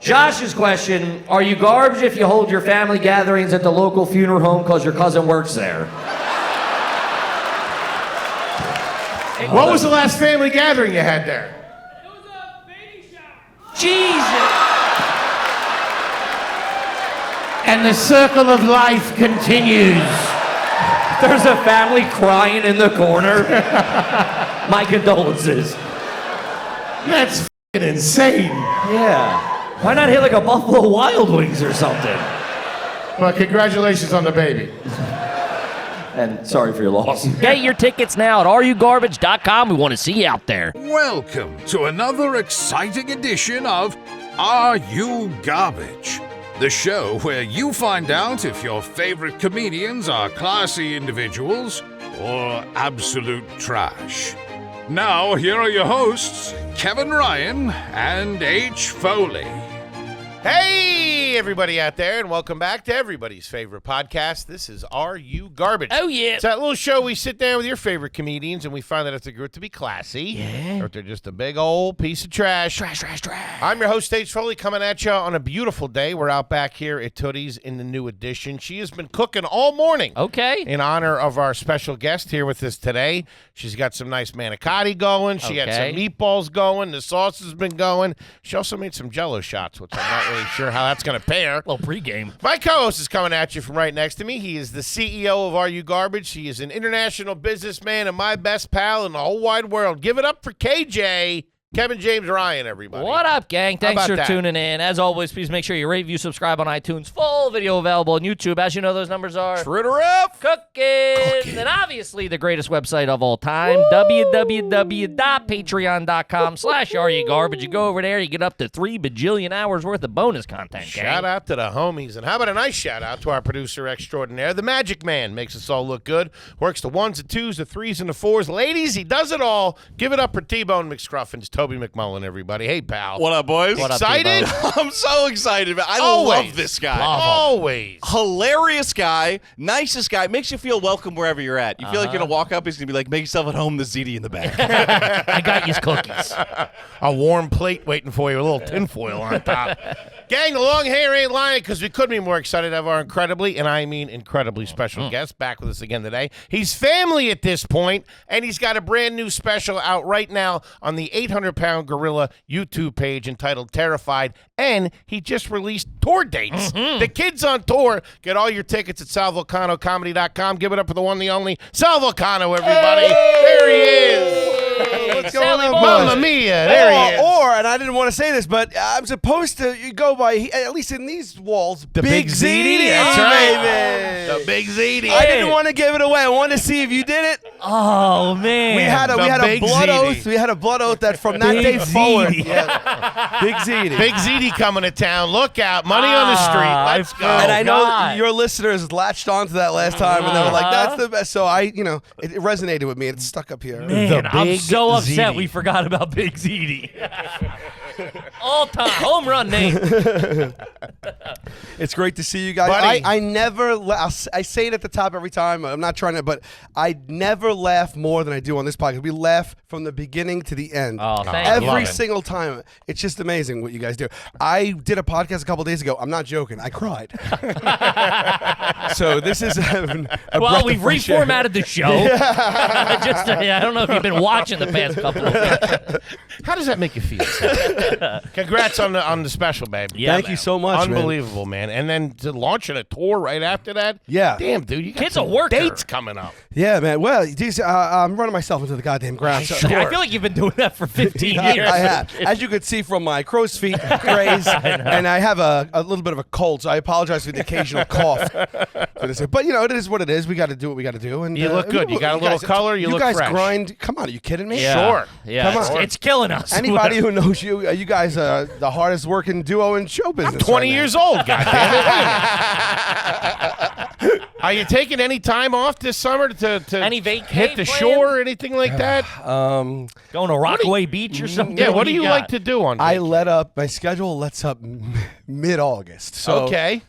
Josh's question, are you garbage if you hold your family gatherings at the local funeral home because your cousin works there? What was the last family gathering you had there? It was a baby shower. Jesus! And the circle of life continues. There's a family crying in the corner. My condolences. That's f***ing insane. Yeah. Why not hit like a Buffalo Wild Wings or something? Well, congratulations on the baby. And sorry for your loss. Get your tickets now at areyouGarbage.com. We want to see you out there. Welcome to another exciting edition of Are You Garbage? The show where you find out if your favorite comedians are classy individuals or absolute trash. Now, here are your hosts, Kevin Ryan and H. Foley. Hey, everybody out there, and welcome back to everybody's favorite podcast. This is Are You Garbage? Oh, yeah. It's that little show we sit down with your favorite comedians, and we find out if they're good to be classy, Yeah. or if they're just a big old piece of trash. Trash. I'm your host, H. Foley, coming at you on a beautiful day. We're out back here at Tootie's in the new edition. She has been cooking all morning. Okay. In honor of our special guest here with us today. She's got some nice manicotti going. She had some meatballs going. The sauce has been going. She also made some Jell-O shots, which I'm not really sure how that's going to pair. Well, pregame. My co-host is coming at you from right next to me. He is the CEO of Are You Garbage. He is an international businessman and my best pal in the whole wide world. Give it up for KJ. Kevin James Ryan, everybody. What up, gang? Thanks for that? tuning in. As always, please make sure you rate, review, subscribe on iTunes. Full video available on YouTube. As you know, those numbers are cooking. And obviously, the greatest website of all time, www.patreon.com/areyougarbage. You go over there, you get up to 3 bajillion hours worth of bonus content, gang. Shout out to the homies. And how about a nice shout out to our producer extraordinaire, the Magic Man. Makes us all look good. Works the 1s, the 2s, the 3s, and the 4s. Ladies, he does it all. Give it up for T-Bone McScruffins. Toby McMullen, everybody. Hey, pal. What up, boys? What up, Excited? I'm so excited. Man. I Always. love this guy. Always. Hilarious guy, nicest guy, makes you feel welcome wherever you're at. You feel like you're going to walk up, he's going to be like, make yourself at home, there's ZD in the back. I got you cookies. A warm plate waiting for you, a little tinfoil on top. Gang, the long hair ain't lying because we couldn't be more excited to have our incredibly, and I mean incredibly special guest back with us again today. He's family at this point, and he's got a brand new special out right now on the 800-Pound Gorilla YouTube page entitled Terrified, and he just released tour dates. The kid's on tour. Get all your tickets at salvulcanocomedy.com. Give it up for the one, the only Sal Vulcano, everybody. There he is. What's going on, Mamma boys? mia, there he is. Or, and I didn't want to say this, but I'm supposed to go by, at least in these walls, The Big ZD, that's right. The Big ZD. I didn't want to give it away. I wanted to see if you did it. Oh, man. We had a Big blood ZD. oath. We had a blood oath that from that day forward. Yeah. Big ZD. Big ZD coming to town. Look out. Money on the street. Let's go. And I know God. your listeners latched onto that last time, and they were like, "That's the best." So it resonated with me. It's stuck up here. Man, I'm Big so upset ZD. we forgot about Big ZD. All time home run name. It's great to see you guys. Buddy. I never, I say it at the top every time. I'm not trying to, but I never laugh more than I do on this podcast. We laugh from the beginning to the end. Oh, thank you. Every Love it. single time. It's just amazing what you guys do. I did a podcast a couple days ago. I'm not joking. I cried. So this is a Well, breath we've of fresh air. reformatted the show. I don't know if you've been watching the past couple of weeks. How does that make you feel? Congrats on the special, babe. Yeah, Thank man. you so much, man. Unbelievable, man. And then to launching a tour right after that. Yeah. Damn, dude, you got Kid's some a worker. dates coming up. Yeah, man. Well, I'm running myself into the goddamn ground. So, I feel like you've been doing that for 15 I years. have. As you could see from my crow's feet graze, and I have a little bit of a cold, so I apologize for the occasional cough. But it is what it is. We got to do what we got to do. And You look good. You got a little color. You look guys fresh. grind. Come on, are you kidding me? Yeah. Sure. Yeah, Come it's, on. it's killing us. Anybody who knows you, you guys are the hardest working duo in show business. I'm 20 right now. years old, goddammit. Are you taking any time off this summer to Any vacay hit the planned? shore or anything like that? Going to Rockaway Beach or something? Yeah, what do you got? like to do on I vacation? let up. My schedule lets up mid-August. So Okay.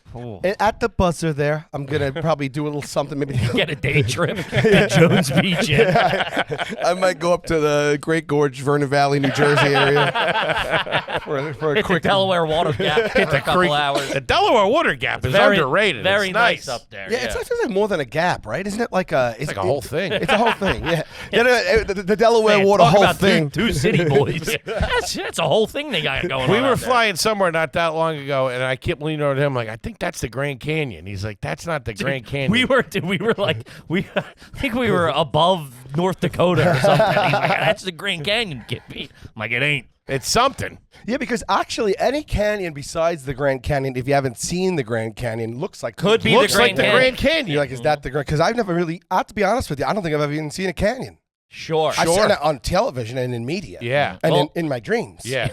At the buzzer there, I'm gonna probably do a little something. Maybe Get a day trip to Jones Beach. I might go up to the Great Gorge, Vernon Valley, New Jersey area for a Hit quick the Delaware Water Gap for a couple hours. The Delaware Water Gap is underrated. Very It's nice up there. Yeah, it's like more than a gap, right? Isn't it like a? It's like a whole thing. It's a whole thing. Yeah, the Delaware Man, Water talk whole about thing. Two city boys. That's a whole thing they got going on. We were out there. flying somewhere not that long ago, and I kept leaning over to him like, I think that's the Grand Canyon. He's like, that's not the Grand Canyon. We were like, I think we were above North Dakota or something. He's like, that's the Grand Canyon, Kippy. I'm like, it ain't. It's something. Yeah, because actually, any canyon besides the Grand Canyon, if you haven't seen the Grand Canyon, looks like Could be Looks the like Grand the Canyon. Grand Canyon. You're like, is that the Grand? Because I've never really. I have to be honest with you. I don't think I've ever even seen a canyon. Sure. I've seen it on television and in media. Yeah. and Well- in my dreams. Yeah.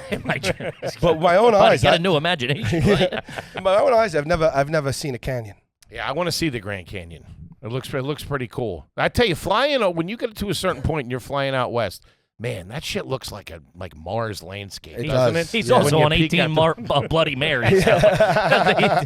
But my own Buddy, eyes, get a new imagination. Right? in my own eyes, I've never seen a canyon. Yeah, I want to see the Grand Canyon. It looks pretty cool. I tell you, flying when you get to a certain point and you're flying out west, man, that shit looks like Mars landscape, It doesn't does. it? He's Yeah. also When on you peek 18 out the- Bloody Marys. So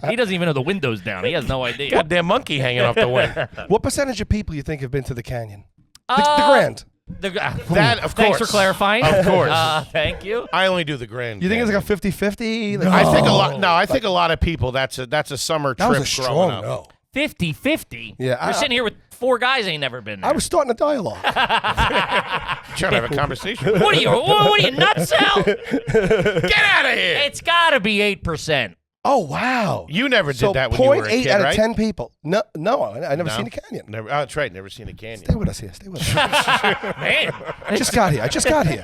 he doesn't even have the windows down. He has no idea. Goddamn monkey hanging off the wing. What percentage of people you think have been to the canyon? The Uh, Grand. That, of Thanks course. for clarifying. Of course. Thank you. I only do the Grand. You think it's Canyon. like a 50-50? Like, I think a lot. No, I think a lot of people. That's a summer that trip was a growing strong up. no. 50-50. Yeah, You're sitting here with 4 guys ain't never been there. I was starting a dialogue. Trying to have a conversation. What are you nuts, Sal? Get out of here! It's got to be 8%. Oh, wow. You never did So that when you were a 0.8 kid, out right? of 10 people. No, I never No? seen a canyon. Never. Oh, that's right. Never seen a Stay canyon. with us here. Stay with us. Man, I just got here.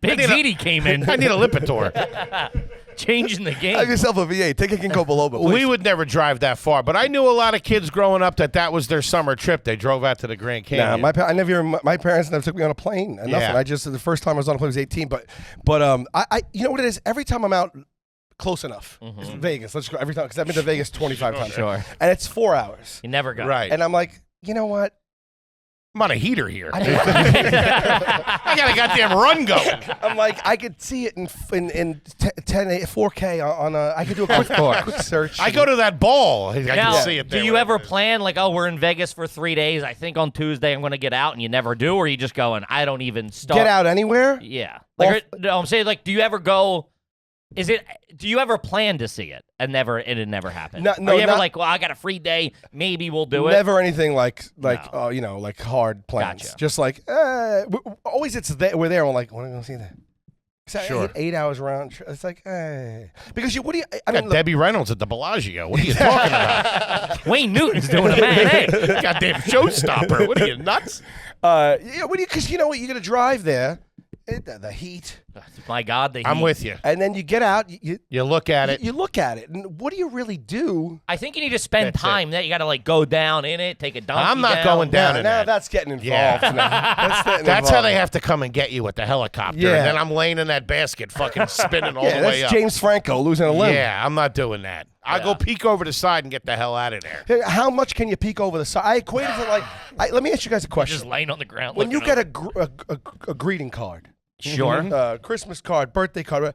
Big ZD came in, I need a Lipitor. changing the Have game. yourself a V8. Take a ginkgo biloba, please. We would never drive that far, but I knew a lot of kids growing up that was their summer trip. They drove out to the Grand Canyon. Nah, my parents never took me on a plane. And nothing. Yeah. I just the first time I was on a plane was 18. But I you know what it is? Every time I'm out close enough, it's Vegas. Let's go every time because I've been to Vegas 25 times. Sure. And it's 4 hours. You never got Right. And I'm like, you know what? I'm on a heater here. I I got a goddamn run going. I'm like, I could see it in 4K on a. I could do a quick search. I go to that ball. I Now, can see it there. do you ever plan like, oh, we're in Vegas for 3 days. I think on Tuesday I'm going to get out, and you never do, or you just going, I don't even start. Get out anywhere. Yeah. Like, no, I'm saying, like, do you ever go? Do you ever plan to see it and it never happened? No, Are you ever not- like, well, I got a free day, maybe we'll do it? Never anything like No. like hard plans. Gotcha. Just like always, we're there. We're like, what are we gonna see there? Sure. 8 hours around. It's like, because what do you? I got mean, look, Debbie Reynolds at the Bellagio. What are you talking about? Wayne Newton's doing a matinee. Goddamn showstopper. What are you, nuts? what do you? Because you know what? You're gonna drive there. The heat, My God, I'm with you. and then you get out. You look at it. You look at it, and what do you really do? I think you need to spend That's time. That you got to like go down in it, take a donkey I'm not down. going down Now, in now that. that's getting involved. Yeah. Now. That's how they have to come and get you with the helicopter. Yeah. And then I'm laying in that basket fucking spinning all Yeah, the way that's up. James Franco losing a limb. Yeah, I'm not doing that. I'll go peek over the side and get the hell out of there. Hey, how much can you peek over the side? I equated it like. Let me ask you guys a question. Just laying on the ground. When you looking get over. a greeting card, Sure. Christmas card, birthday card.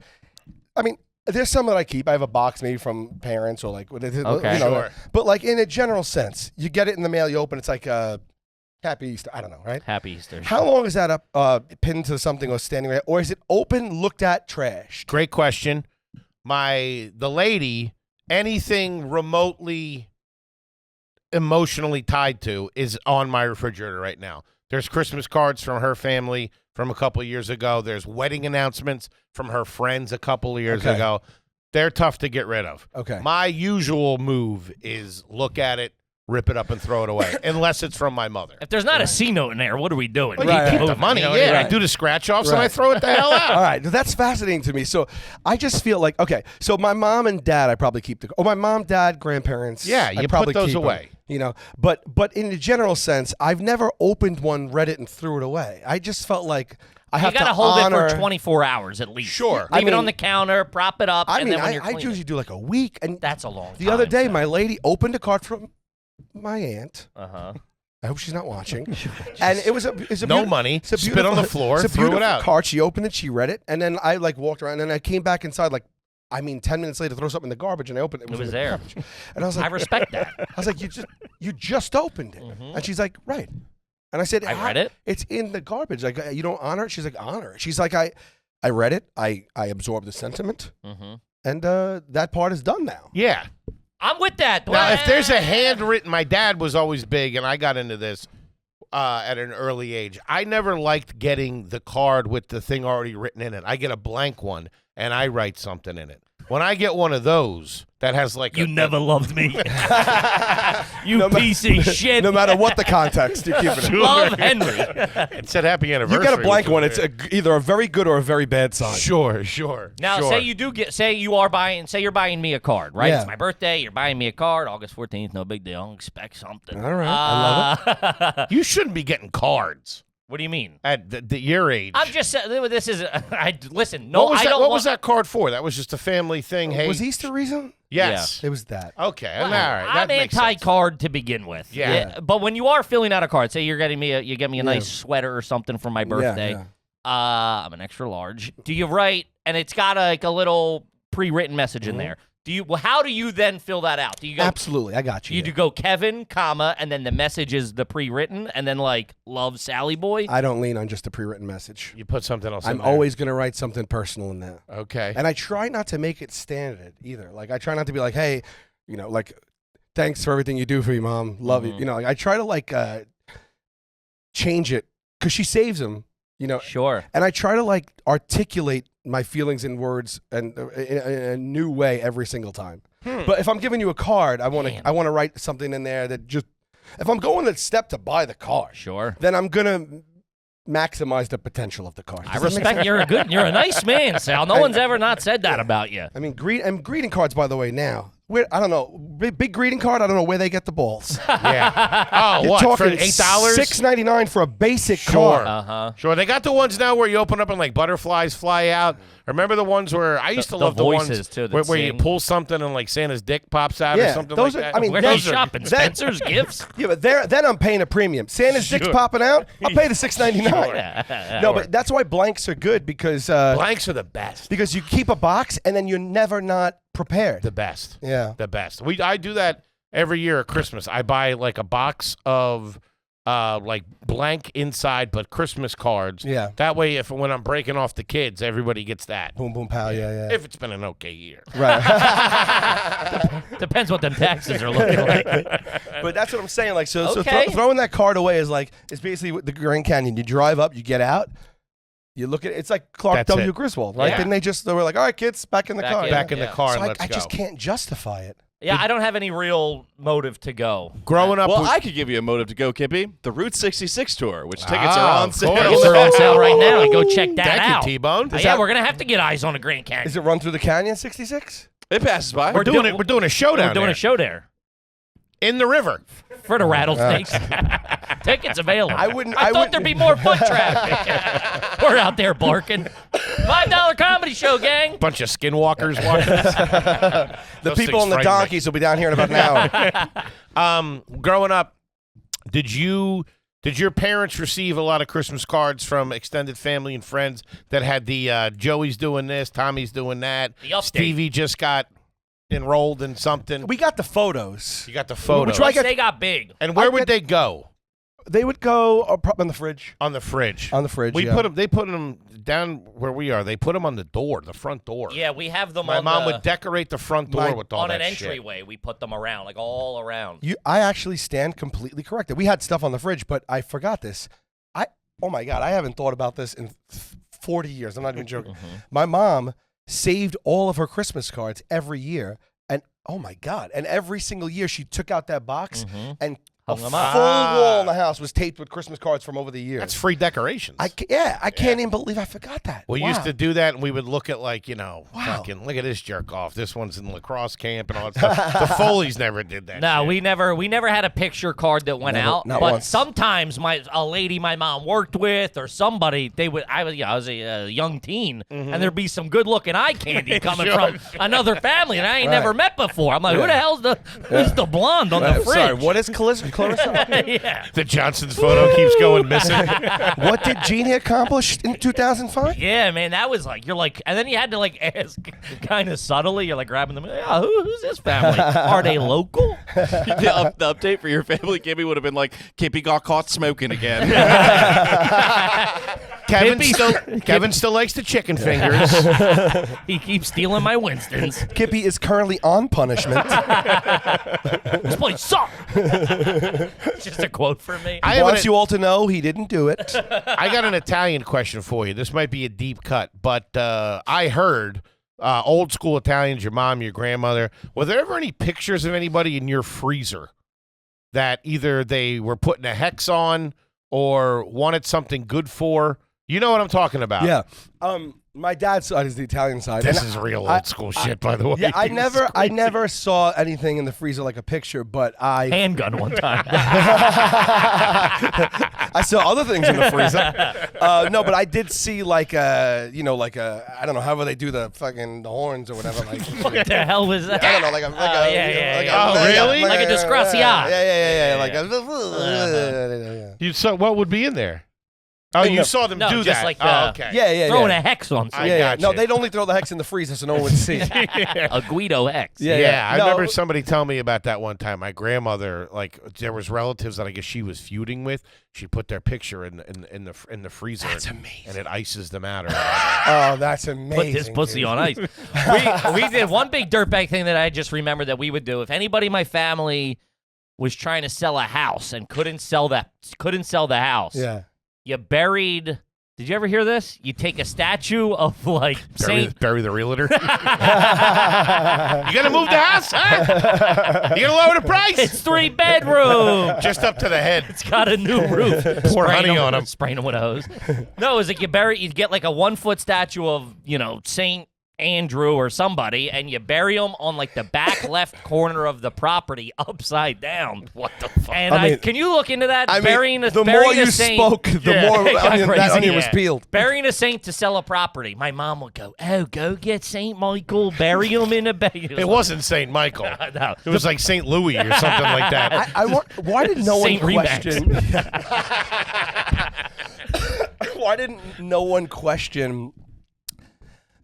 I mean, there's some that I keep. I have a box maybe from parents or like, Okay. Sure. But like in a general sense, you get it in the mail, you open, it's like Happy Easter. I don't know, right? Happy Easter. How long is that up, pinned to something or standing right, or is it open, looked at, trashed? Great question. The lady, anything remotely emotionally tied to is on my refrigerator right now. There's Christmas cards from her family from a couple of years ago. There's wedding announcements from her friends a couple of years Okay. ago. They're tough to get rid of. Okay. My usual move is look at it, rip it up, and throw it away, unless it's from my mother. If there's not a C note in there, what are we doing? Well, Right, you keep right. the money. You know, Yeah, right. I do the scratch-offs, and I Right. throw it the hell out. All right, that's fascinating to me. So I just feel like, okay, so my mom and dad, I probably keep my mom, dad, grandparents. Yeah, I you probably put those keep 'em, away. you know, but in the general sense, I've never opened one, read it, and threw it away. I just felt like I You have got to to hold honor. it for 24 hours at least. Sure. Leave I it on mean- the counter, prop it up, I and mean, then when you're I cleaning. usually do like a week, and That's a long time. the other day, so. my lady opened a card from my aunt. Uh-huh. I hope she's not watching. And it was a No money, it's a spit on the beautiful- floor, it's a threw it beautiful out. card. She opened it, she read it, and then I like walked around, and I came back inside like I mean, 10 minutes later, throw something in the garbage, and I opened it. It was in the there. garbage. And I was like, I respect that. I was like, you just opened it. And she's like, right. And I said, I read it. It's in the garbage. Like, you don't honor it? She's like, honor it. She's like, I read it. I absorbed the sentiment. And that part is done now. Yeah. I'm with that. Now, if there's a handwritten, my dad was always big, and I got into this at an early age. I never liked getting the card with the thing already written in it. I get a blank one, and I write something in it. When I get one of those that has like you never loved me. You piece of shit. No matter what the context, you're keeping it. Love Henry. It said happy anniversary. You get a blank one, it's either a very good or a very bad sign. Sure. Now, sure. say you're buying me a card, right? Yeah. It's my birthday. You're buying me a card, August 14th. No big deal. Expect something. All right, I love it. You shouldn't be getting cards What do you mean? at your age. I'm just saying. This is. Listen. No, what was I that, don't. What want, was that card for? That was just a family thing. Hey, Was Easter reason? yes. It was that. Okay. Well, all right. That I'm makes sense. anti-card to begin with. Yeah. But when you are filling out a card, say you get me a nice sweater or something for my birthday. Yeah. I'm an extra large. Do you write and it's got a little pre-written message in there? How do you then fill that out? Do you go Absolutely, I got you. You do go Kevin, comma, and then the message is the pre-written, and then like love Sally boy. I don't lean on just a pre-written message. You put something else in I'm there. always going to write something personal in that. Okay. And I try not to make it standard either. Like, I try not to be like, hey, like, thanks for everything you do for me, Mom. Love you. Like, I try to, change it because she saves them, Sure. And I try to, articulate my feelings in words and in a new way every single time. But if I'm giving you a card, I want to write something in there that just, if I'm going that step to buy the card, Sure. then I'm going to maximize the potential of the card. I respect you're a nice man, Sal. No one's ever not said that about you. I mean, greeting cards, by the way, now. I don't know. Big greeting card, I don't know where they get the balls. Yeah. Oh, You're what? For talking $8? $6.99 for a basic Sure. card. Sure. They got the ones now where you open up and butterflies fly out. Remember the ones where I used to love the voices, ones too, that where you sing. pull something and Santa's dick pops out or Yeah, something those like are- that? I mean, Where those are you shopping? Spencer's gifts? Yeah, but then I'm paying a premium. Santa's dick's popping out, I'll pay the $6.99. No, but that's why blanks are good because blanks are the best. because you keep a box and then you're never not prepared. The best. Yeah. The best. I do that every year at Christmas. I buy a box of blank inside but Christmas cards. Yeah. That way when I'm breaking off the kids, everybody gets that. Boom, boom, pow, yeah. If it's been an okay year. Right. Depends what them taxes are looking like. But that's what I'm saying. So Okay. throwing that card away is it's basically the Grand Canyon. You drive up, you get out, you look at it's like Clark That's W. it. Griswold, right? Yeah. Didn't they were like, all right, kids, back in the car. Back in the car So and I let's go. just can't justify it. Yeah, I don't have any real motive to go. Growing up, Well, I could give you a motive to go, Kippy. The Route 66 tour, which tickets Ah, are on of sale. course. Tickets are on sale right now. And go check that Thank out. you, T-Bone. Yeah, we're gonna have to get eyes on the Grand Canyon. Is it run through the canyon 66? It passes by. We're doing a showdown. We're doing there. a show there in the river. for the rattlesnakes. Tickets available. I wouldn't- I I thought wouldn't- there'd be more foot traffic. We're out there barking. $5 comedy show, gang. Bunch of skinwalkers watching us. The Those people things on the frighten me. donkeys will be down here in about an hour. Growing up, did your parents receive a lot of Christmas cards from extended family and friends that had the Joey's doing this, Tommy's doing that, The update. Stevie just got enrolled in something? We got the photos. You got the photos. Which I Once got- they got big. And where I would get- they go? They would go on the fridge. On the fridge. On the fridge, We yeah. put them. They put them down where we are. They put them on the door, the front door. Yeah, we have them My on mom the, would decorate the front door with all on that an shit. entryway. We put them around, like all around. I actually stand completely corrected. We had stuff on the fridge, but I forgot this. Oh my God, I haven't thought about this in 40 years. I'm not even joking. My mom saved all of her Christmas cards every year. And oh my God. And every single year she took out that box and a Hung full 'em up. wall in the house was taped with Christmas cards from over the years. That's free decorations. I can't even believe I forgot that. We Wow. used to do that, and we would look at Wow. fucking look at this jerk off. This one's in lacrosse camp and all that stuff. The Foleys never did that. No, shit. we never had a picture card that went Never, out. not But once. sometimes a lady my mom worked with or somebody I was a young teen, and there'd be some good looking eye candy coming Sure. from another family that I ain't Right. never met before. I'm like, who's the blonde on the fridge? Sorry, what is Clarissa? Yeah. The Johnson's photo keeps going missing. What did Jeannie accomplish in 2005? Yeah, man, that was like, you're like, and then you had to like ask kind of subtly, you're like grabbing them, yeah, who's this family? Are they local? The update for your family, Kimmy, would have been like, Kippy got caught smoking again. Kevin still likes the chicken fingers. He keeps stealing my Winstons. Kippy is currently on punishment. This place sucks. Just a quote from me. He wants you all to know he didn't do it. I got an Italian question for you. This might be a deep cut, but I heard old school Italians, your mom, your grandmother, were there ever any pictures of anybody in your freezer that either they were putting a hex on or wanted something good for? You know what I'm talking about. Yeah. My dad's side is the Italian side. This and is real old school shit, by the way. Yeah, I never saw anything in the freezer like a picture, but I Handgun one time. I saw other things in the freezer. No, but I did see like I don't know, however they do the horns or whatever. Like, What the hell was that? I don't know, really? Like a disgraziata. Yeah. Like You saw what would be in there? Oh, you saw them No, do just that. like oh, the- okay. Yeah. Throwing a hex on something. Yeah. No, gotcha. they'd only throw the hex in the freezer so no one would see. A Guido hex. Yeah, I No, remember somebody telling me about that one time. My grandmother, like, there was relatives that I guess she was feuding with. She put their picture in the freezer. That's amazing. And it ices them out. Oh, that's amazing. Put this pussy dude. on ice. we did one big dirtbag thing that I just remembered that we would do. If anybody in my family was trying to sell a house and couldn't sell the house, Yeah. you buried. Did you ever hear this? You take a statue of like Saint. Bury the realtor. You gonna move the house? Huh? You gonna lower the price? It's 3-bedroom. Just up to the head. It's got a new roof. Pour honey on him. Spraying them with a hose. No, it's like you'd get like a 1-foot statue of, Saint Andrew or somebody, and you bury them on like the back left corner of the property upside down. What the fuck? And can you look into that? Burying the burying more a you saint, spoke, the more it got that crazy. onion was peeled. Burying a saint to sell a property. My mom would go, "Oh, go get Saint Michael, bury him in a bag." It wasn't St. Michael. No. It was like St. Louis or something like that. Why did no one Saint Remax. question? Why didn't no one question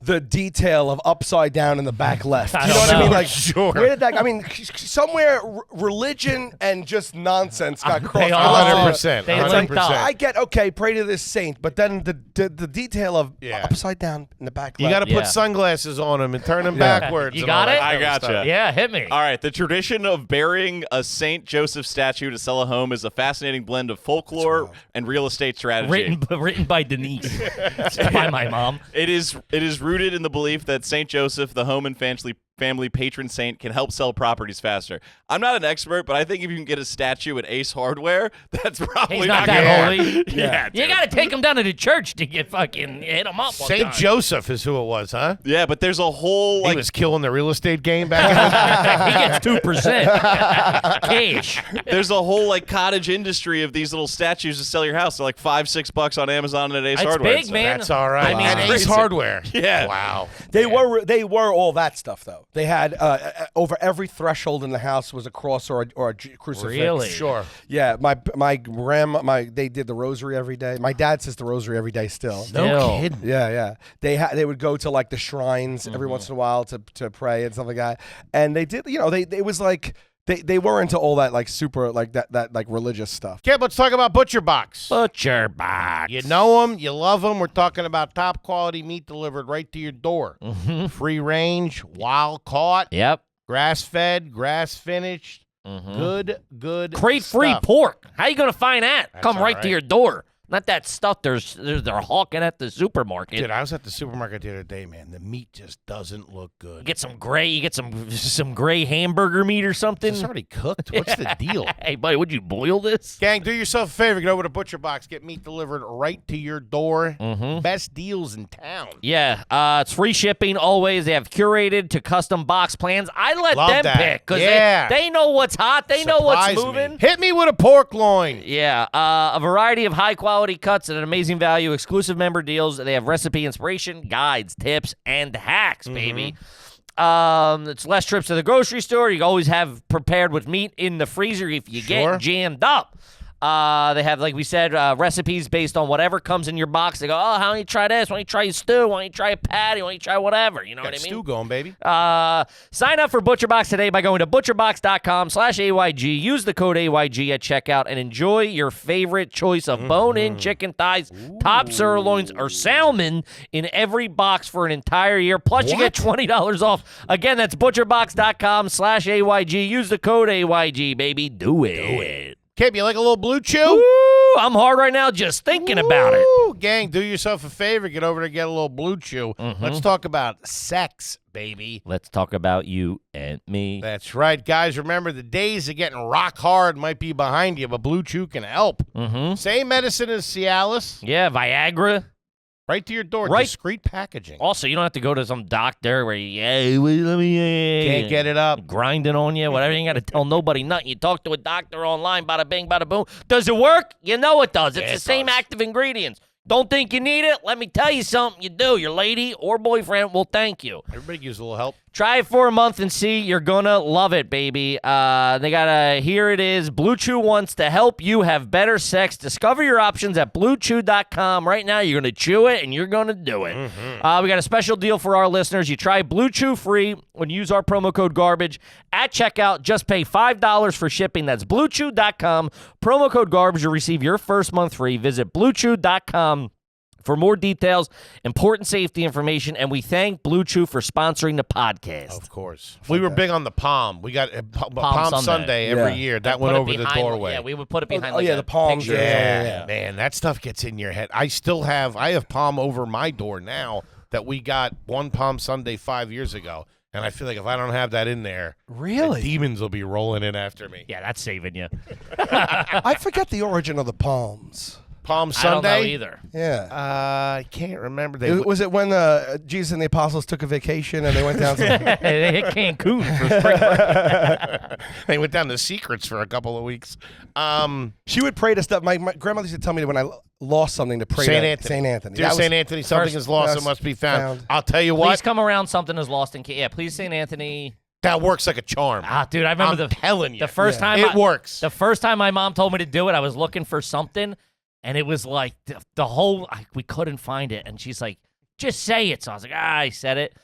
the detail of upside down in the back left? You know don't what I mean? know. Like, Sure. where did that? I mean, somewhere religion and just nonsense got crossed. They all- 100%. They 100%. linked up. I get okay, pray to this saint, but then the detail of Yeah. upside down in the back You left. got to Yeah. put sunglasses on them and turn them Yeah. backwards. You and got all it? that I kind of gotcha. stuff. Yeah, hit me. All right, the tradition of burying a St. Joseph statue to sell a home is a fascinating blend of folklore and real estate strategy. Written by Denise, by my mom. It is rooted in the belief that St. Joseph, the home and family patron saint, can help sell properties faster. I'm not an expert, but I think if you can get a statue at Ace Hardware, that's probably He's not gonna that work. holy. Yeah, You got to take him down to the church to get fucking hit him up. one St. time. Joseph is who it was, huh? Yeah, but there's a whole He was killing the real estate game back in the He gets 2% cash. there's a whole like cottage industry of these little statues to sell your house. They're like $5-6 on Amazon and at Ace It's Hardware. big, man. That's all right. I mean, and Ace crazy. Hardware. Yeah. Wow. They were all that stuff though. They had over every threshold in the house was a cross or a crucifix. Really? Sure. Yeah, my grandma, they did the rosary every day. My dad says the rosary every day still. Still. kidding. Yeah. They would go to like the shrines every once in a while to pray and stuff like that. And they did, they was like they were into all that like super like that like religious stuff. Kid, let's talk about Butcher Box. Butcher box. You know them, you love them. We're talking about top quality meat delivered right to your door. Free range, wild caught, Yep. grass fed, grass finished. Good Crate-free stuff. pork. How you gonna find that? That's Come all right right. to your door. Not that stuff they're hawking at the supermarket. Dude, I was at the supermarket the other day, man. The meat just doesn't look good. You get some gray hamburger meat or something. It's already cooked. What's the deal? Hey, buddy, would you boil this? Gang, do yourself a favor. Get over to Butcher Box. Get meat delivered right to your door. Best deals in town. Yeah, it's free shipping always. They have curated to custom box plans. I let Love them that. pick because Yeah. they know what's hot. They know what's Surprise me. moving. Hit me with a pork loin. Yeah, a variety of high-quality cuts at an amazing value, exclusive member deals. They have recipe inspiration, guides, tips, and hacks, baby. It's less trips to the grocery store. You always have prepared with meat in the freezer if you get jammed up. They have, like we said, recipes based on whatever comes in your box. They go, oh, how do you try this? Why don't you try a stew? Why don't you try a patty? Why don't you try whatever? You know what I mean? Stew going, baby. Sign up for ButcherBox today by going to butcherbox.com/AYG. Use the code AYG at checkout and enjoy your favorite choice of bone-in chicken thighs, top sirloins, or salmon in every box for an entire year. Plus, you get $20 off. Again, that's butcherbox.com/AYG. Use the code AYG, baby. Do it. Kip, you like a little Blue Chew? Ooh, I'm hard right now just thinking about it. Gang, do yourself a favor. Get over to get a little Blue Chew. Let's talk about sex, baby. Let's talk about you and me. That's right, guys. Remember, the days of getting rock hard might be behind you, but Blue Chew can help. Same medicine as Cialis. Yeah, Viagra. Right to your door. Right. Discreet packaging. Also, you don't have to go to some doctor where you let me Can't get it up. grinding on you, whatever. You ain't got to tell nobody nothing. You talk to a doctor online, bada bing, bada boom. Does it work? You know it does. It's the same active ingredients. Don't think you need it? Let me tell you something. You do. Your lady or boyfriend will thank you. Everybody gives a little help. Try it for a month and see. You're gonna love it, baby. Here it is. Blue Chew wants to help you have better sex. Discover your options at BlueChew.com. Right now, you're gonna chew it and you're gonna do it. We got a special deal for our listeners. You try Blue Chew free when you use our promo code GARBAGE at checkout. Just pay $5 for shipping. That's BlueChew.com. Promo code GARBAGE. You'll receive your first month free. Visit BlueChew.com. for more details, important safety information, and we thank Blue Chew for sponsoring the podcast. Of course. We were big on the Palm. We got Palm Sunday every year. That went over the doorway. Yeah, we would put it behind the palms. picture. Yeah, man, that stuff gets in your head. I have Palm over my door now that we got one Palm Sunday 5 years ago. And I feel like if I don't have that in there, really, the demons will be rolling in after me. Yeah, that's saving you. I forget the origin of the palms. Palm Sunday? I don't know either. Yeah. I can't remember. Was it when Jesus and the apostles took a vacation and they went down to... They hit Cancun for spring break. They went down to Secrets for a couple of weeks. She would pray to stuff. My grandmother used to tell me that when I lost something to pray to St. Anthony. Dear St. Anthony, something is lost, it must be found. I'll tell you what. Please come around, something is lost in Yeah, please, St. Anthony. That works like a charm. Dude, I remember I'm telling you. The first time it works. The first time my mom told me to do it, I was looking for something, and it was like the whole, we couldn't find it. And she's like, just say it. So I was like, I said it.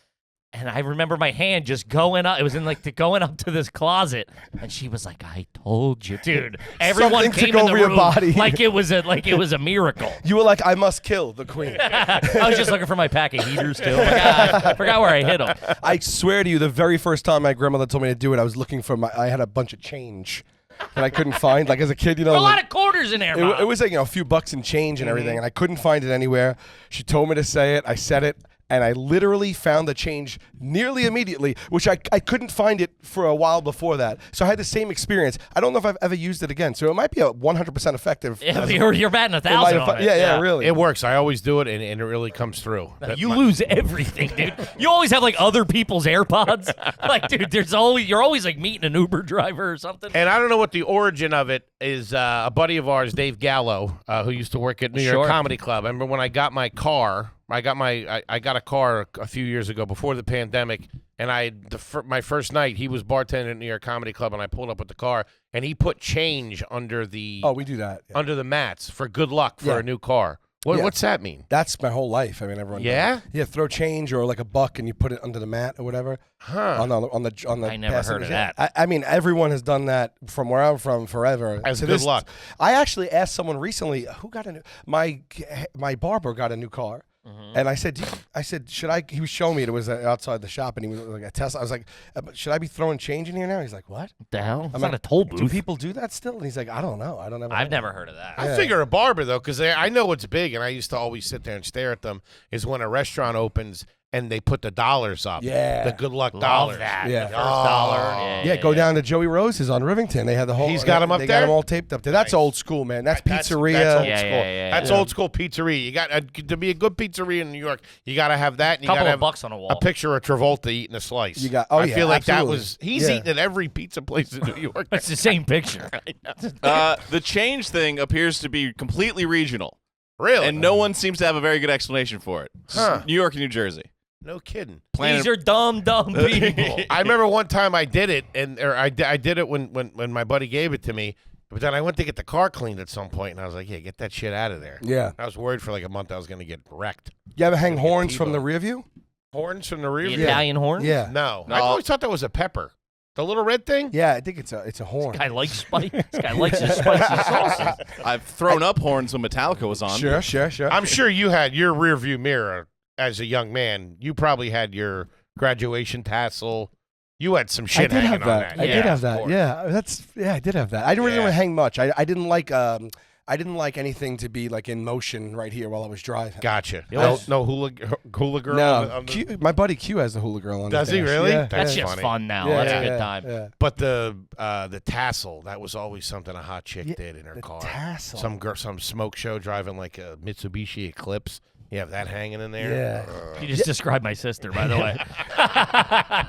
And I remember my hand just going up. It was in going up to this closet. And she was like, I told you, dude. Everyone Something came took in the over your room body. like it was a miracle. You were like, I must kill the queen. I was just looking for my pack of heaters too. I forgot where I hid them. I swear to you, the very first time my grandmother told me to do it, I was looking for I had a bunch of change that I couldn't find. Like as a kid, a lot of quarters in there, it was like, a few bucks in change and everything, and I couldn't find it anywhere. She told me to say it. I said it. And I literally found the change nearly immediately, which I couldn't find it for a while before that. So I had the same experience. I don't know if I've ever used it again. So it might be a 100% effective. Yeah, you're batting 1,000 on it. Yeah, really. It works. I always do it, and it really comes through. You lose everything, dude. You always have like other people's AirPods. Like, dude, you're always like meeting an Uber driver or something. And I don't know what the origin of it is. A buddy of ours, Dave Gallo, who used to work at New York Comedy Club. I remember when I got my car. I got a car a few years ago before the pandemic, and my first night he was bartending at New York Comedy Club, and I pulled up with the car, and he put change under the we do that under the mats for good luck for a new car. What's that mean? That's my whole life. I mean, everyone. Yeah. Does. Yeah, throw change or like a buck, and you put it under the mat or whatever. Huh. On the. I never heard of that. I mean, everyone has done that from where I'm from forever. As good luck. I actually asked someone recently who got a new. My barber got a new car. Mm-hmm. And I said, should I? He was showing me it was outside the shop, and he was like a Tesla. I was like, should I be throwing change in here now? He's like, what? The hell? I'm It's like, not a toll booth. Do people do that still? And he's like, I don't know. I've never heard of that. I figure a barber though, because I know what's big, and I used to always sit there and stare at them. Is when a restaurant opens and they put the dollars up. Yeah. The good luck Love dollars. that. Yeah. The first dollar. Yeah, go down to Joey Rose's on Rivington. They had the whole. He's got them up they there? got them all taped up there. That's old school, man. That's pizzeria. That's old Yeah, school. yeah, That's old school pizzeria. You got to be a good pizzeria in New York. You got to have that. And you Couple gotta of bucks on a wall. A picture of Travolta eating a slice. You got. I feel like absolutely. he's eating at every pizza place in New York. It's the same picture. The change thing appears to be completely regional. Really? And no one seems to have a very good explanation for it. Huh. New York and New Jersey. No kidding. These are dumb people. I remember one time I did it, I did it when my buddy gave it to me. But then I went to get the car cleaned at some point, and I was like, "Yeah, get that shit out of there." Yeah. I was worried for like a month I was going to get wrecked. You ever hang Gonna get horns from the T-boned. rear view? Horns from the rear The view? Italian horn? Yeah. No. No. I always thought that was a pepper. The little red thing? Yeah, I think it's a horn. This guy likes spice. This guy likes his spicy sauces. I've thrown up horns when Metallica was on. Sure. I'm sure you had your rear view mirror as a young man. You probably had your graduation tassel. You had some I shit did hanging have on that. that. I did have of that. course. Yeah, I did have that. I didn't really Yeah. hang much. I didn't like anything to be like in motion right here while I was driving. Gotcha. was- No hula girl. No, Q, my buddy Q has the hula girl on. Does his he dash. really? Yeah, That's yeah. just funny. fun now. Yeah, That's a yeah, good time. Yeah. But the tassel, that was always something a hot chick did in her The car. tassel. Some smoke show driving like a Mitsubishi Eclipse. You have that hanging in there. Yeah. You just described my sister, by the way.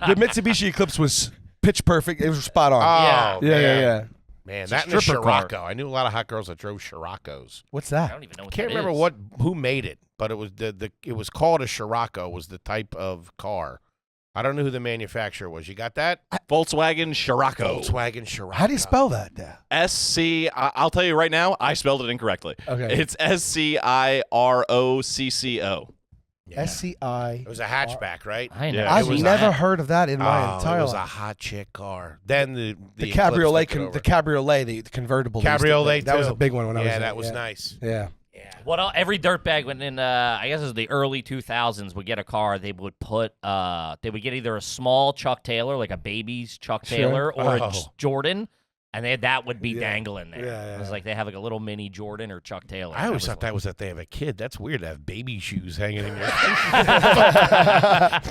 The Mitsubishi Eclipse was pitch perfect. It was spot on. Oh, Yeah. yeah. Man, a that and a stripper car. Scirocco. I knew a lot of hot girls that drove Scirocco's. What's I that? don't even know what Can't that remember is. who made it, but it was it was called a Scirocco. Was the type of car. I don't know who the manufacturer was. You got that? Volkswagen Scirocco. Volkswagen Scirocco. How do you spell that? There. I'll tell you right now, I spelled it incorrectly. Okay. It's SCIROCCO. Yeah. SCI. It was a hatchback, right? I know. Yeah. I've was never a- heard of that in my Oh, entire it was a life. hot chick car. Then the The Eclipse cabriolet, took it over. the cabriolet, the convertible. they used to Cabriolet, make. That was too. a big one when I was Yeah, in. that was nice. Yeah. What every dirtbag went in, I guess it was the early 2000s, would get a car. They would put, they would get either a small Chuck Taylor, like a baby's Chuck Sure. Taylor, or a Oh. Jordan, and that would be Yeah. dangling there. Yeah, It was like they have like a a little mini Jordan or Chuck Taylor. I always was thought that was that they have a kid. That's weird to have baby shoes hanging in your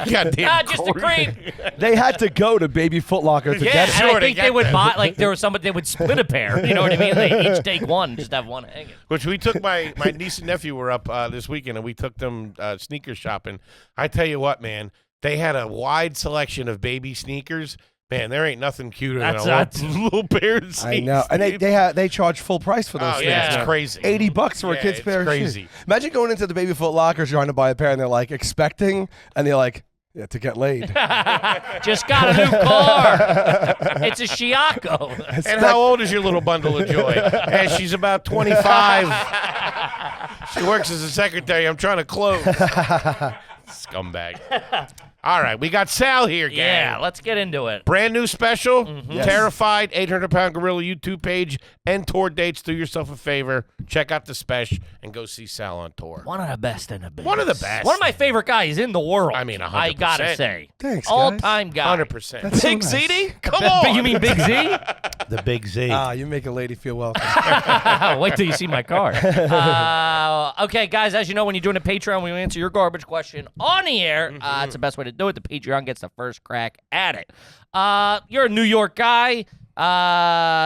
Goddamn Ah, just a Corey. cream. They had to go to Baby Foot Locker to Yeah, get it. and Sure, I they think got they would buy like there was somebody they would split a pair. You know what I mean? They each take one, just have one hanging. Which we took my niece and nephew were up this weekend, and we took them sneaker shopping. I tell you what, man, they had a wide selection of baby sneakers. Man, there ain't nothing cuter That's than a nuts. little pair of sneakers. I know, and they charge full price for those Oh things. yeah, Yeah. it's crazy. $80 for a Yeah, kid's it's pair of crazy. shoes. Imagine going into the Baby Foot Locker trying to buy a pair, and they're like expecting, and they're like, yeah, to get laid. Just got a new car. It's a Chiaco. And how old is your little bundle of joy? And she's about 25. She works as a secretary. I'm trying to close. Scumbag. All right, we got Sal here, gang. Yeah, let's get into it. Brand new special, Yes. Terrified, 800-Pound Gorilla YouTube page, and tour dates. Do yourself a favor. Check out the special and go see Sal on tour. One of the best in the business. One of the best. One of my favorite guys in the world. I mean, 100%. I gotta say. Thanks, guys. All-time guy. 100%. That's so Big nice. ZD? Come on. You mean Big Z? The Big Z. Ah, you make a lady feel welcome. Wait till you see my car. Okay, guys, as you know, when you're doing a Patreon, we answer your garbage question on the air. It's the best way to do it. The Patreon gets the first crack at it. You're a New York guy.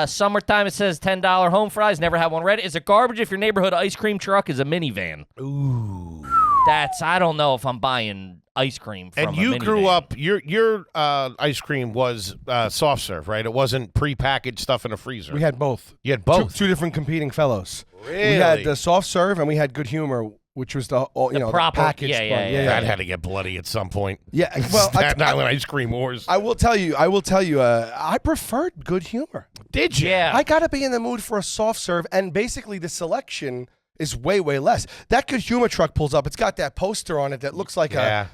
Summertime, it says $10 home fries. Never had one read. Is it garbage if your neighborhood ice cream truck is a minivan? Ooh. I don't know if I'm buying ice cream from And a you grew minivan. up, your ice cream was soft serve, right? It wasn't prepackaged stuff in a freezer. We had both. You had both. Two different competing fellows. Really? We had the soft serve, and we had Good Humor, which was the proper- packaged yeah, one. yeah. That had to get bloody at some point. Yeah, well, Staten Island ice cream wars. I will tell you. I preferred Good Humor. Did you? Yeah. I gotta be in the mood for a soft serve, and basically the selection is way less. That Good Humor truck pulls up. It's got that poster on it that looks like Yeah.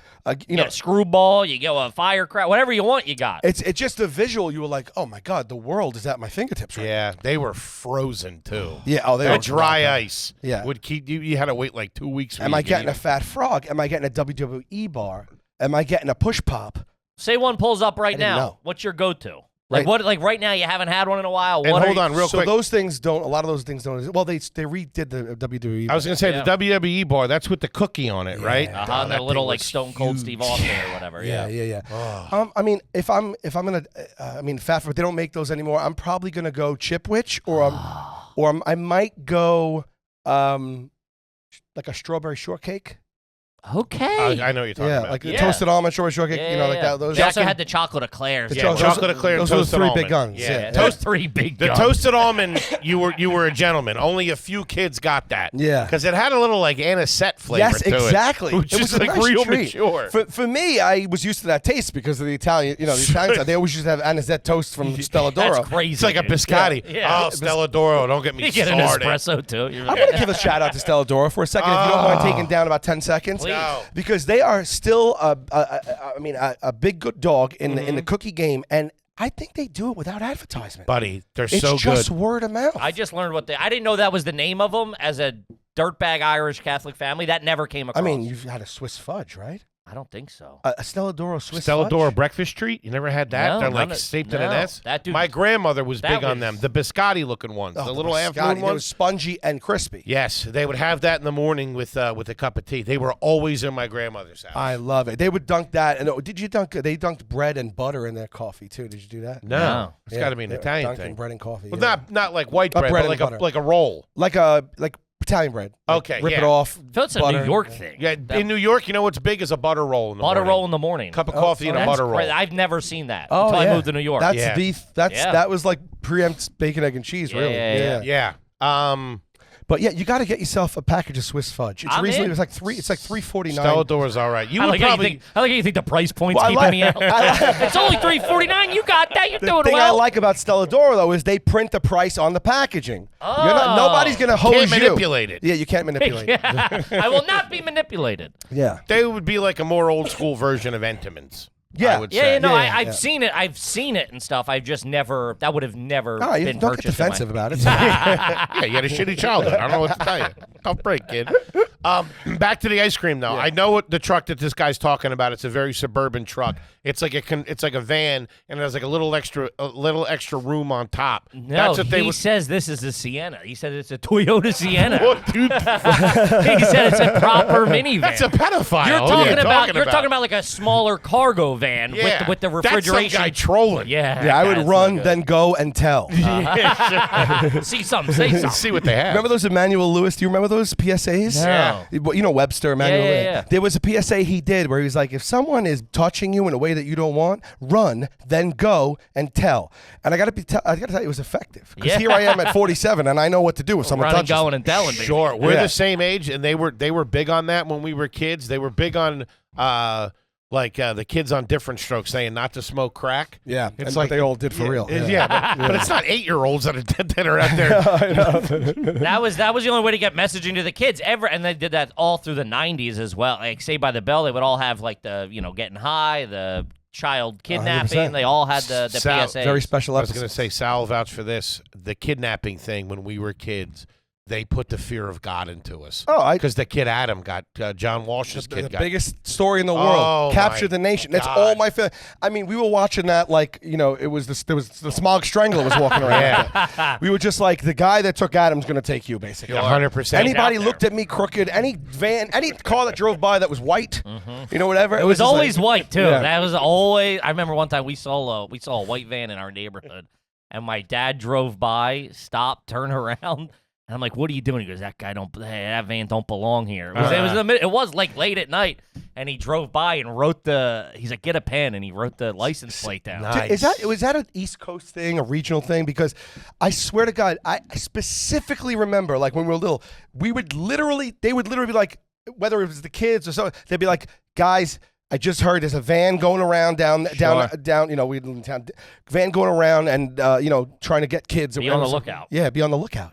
You get a screwball, you go a firecracker, whatever you want, you got. It's just a visual. You were like, oh my god, the world is at my fingertips right now. Yeah, they were frozen too. Yeah. Oh, they That were dry ice. Yeah. Would keep you. You had to wait like 2 weeks. Am I getting a fat frog? Am I getting a WWE bar? Am I getting a push pop? Say one pulls up right I didn't now. know. What's your go-to? Like Right. what? Like right now, you haven't had one in a while. And What hold are on, real so quick. those things don't. A lot of those things don't. Well, they redid the WWE. I was gonna say Yeah. the WWE bar. That's with the cookie on it, right? Yeah. Uh-huh, that the little thing like was Stone Cold huge. Steve Austin or whatever. Yeah, Yeah. yeah, yeah. Oh. I mean, if I'm gonna, fat, but they don't make those anymore. I'm probably gonna go Chipwich, I might go, like a strawberry shortcake. Okay. I know what you're talking Yeah, about. like the toasted almond strawberry shortcake. Yeah, you know, like yeah. that. Those. They also had the chocolate eclairs. The Yeah, Those- chocolate eclair and those were the toasted three almond. big guns. Yeah. Those three big The guns. toasted almond, you were a gentleman. Only a few kids got that. Yeah. Because it had a little like anisette flavor Yes, to it. exactly. Which It is was a like nice real treat. mature. For me, I was used to that taste because of the Italian. You know, the Italian side. They always used to have anisette toast from Stella D'Oro. That's crazy. It's like a dude. biscotti. Yeah. Oh, Stella D'Oro. Don't get me You get an started. espresso too. I'm going to give a shout out to Stella D'Oro for a second, if you don't mind taking down about 10 seconds. Please. No. Because they are still, a big good dog in the cookie game, and I think they do it without advertisement. Buddy, they're It's so just good. word of mouth. I just learned I didn't know that was the name of them as a dirtbag Irish Catholic family. That never came across. I mean, you've had a Swiss fudge, right? I don't think so. A Stella D'Oro Swiss Stella fudge? D'Oro breakfast treat? You never had that? No, They're none like of- shaped in no. an S. That dude- My grandmother was that big on was- them. The biscotti looking ones. Oh, the little biscotti. afternoon They were ones. spongy and crispy. Yes, they would have that in the morning with a cup of tea. They were always in my grandmother's house. I love it. They would dunk that, and did you dunk? They dunked bread and butter in their coffee too. Did you do that? No, it's got to be an they were Italian dunking thing. bread and coffee. Well, yeah. not like white Not bread, bread but and like butter. a roll. like Italian bread. Okay, rip yeah. it off. So it's a butter. New York thing. Yeah, in New York, you know what's big is a butter roll in the Butter morning. roll in the morning. Cup of coffee and a That's butter roll. crazy. I've never seen that Oh, until yeah. I moved to New York. That's Yeah. that was like preempt bacon, egg, and cheese. Really. Yeah. Yeah. But yeah, you got to get yourself a package of Swiss fudge. It's I'm reasonably. in. It's like $3.49. Stella D'Oro's all right. You I would like, how probably. you think, I like how you think the price point's Well, I keeping like- me out. It's only $3.49. You got that. You're The doing thing well. I like about Stella D'Oro though is they print the price on the packaging. Oh. Nobody's gonna hose Can't you. manipulate it. Yeah, you can't manipulate it. I will not be manipulated. Yeah. They would be like a more old school version of Entenmann's. Yeah. I would Yeah, say. you know, Yeah, I've yeah. seen it. I've seen it and stuff. I've just never. That would have never Oh, you been don't get purchased. in my- defensive about it. Yeah, you had a shitty childhood. I don't know what to tell you. Tough break, kid. Back to the ice cream, though. I know what the truck that this guy's talking about. It's a very suburban truck. It's like a van, and it has like a little extra room on top. No, That's what they he would. says this is a Sienna. He said it's a Toyota Sienna. What, dude? He said it's a proper minivan. That's a pedophile. You're Who talking are about. you You're talking about like a smaller cargo van Yeah. with the That's some refrigeration. guy trolling. Yeah, Yeah, I would that's run, not then go and tell. good. See something. Say something. See what they have. Remember those Emmanuel Lewis? Do you remember those PSAs? No. Well, you know Webster, Emmanuel Yeah, Lewis. yeah. There was a PSA he did where he was like, if someone is touching you in a way that you don't want, run, then go and tell. And I got to tell you, it was effective. Because Yeah. here I am at 47, and I know what to do if someone Running, touches me. going, and telling. baby. Sure, we're Yeah. the same age, and they were big on that when we were kids. They were big on the kids on Different Strokes saying not to smoke crack. Yeah, It's and like what they all did for real. But it's not 8-year-olds that are out there. That was the only way to get messaging to the kids ever, and they did that all through the '90s as well. Like Saved by the Bell, they would all have like the getting high, the child kidnapping. 100%. They all had the Sal, PSAs. Very special I was episode. going to say, Sal vouch for this. The kidnapping thing when we were kids, they put the fear of God into us. Oh, Because the kid Adam got John Walsh's the kid got. biggest story in the Oh, world. Captured my the nation. That's God. all my I mean, we were watching that like, it was there was the Smog Strangler was walking around. Yeah. We were just like, the guy that took Adam's going to take you, basically. 100%. Anybody out there. looked at me crooked, any car that drove by that was white, whatever. It was just always like, white too. Yeah. That was always. I remember one time we saw a white van in our neighborhood, and my dad drove by, stopped, turned around. And I'm like, "What are you doing?" He goes, "That that van don't belong here." It was like late at night, and he drove by and wrote he's like, "Get a pen," and he wrote the license plate down. Nice. Was that an East Coast thing, a regional thing? Because I swear to God, I specifically remember, like when we were little, they would literally be like, whether it was the kids or so, they'd be like, guys, I just heard there's a van going around down, we live in town, van going around and, trying to get kids. Be or on the something. lookout. Yeah, be on the lookout.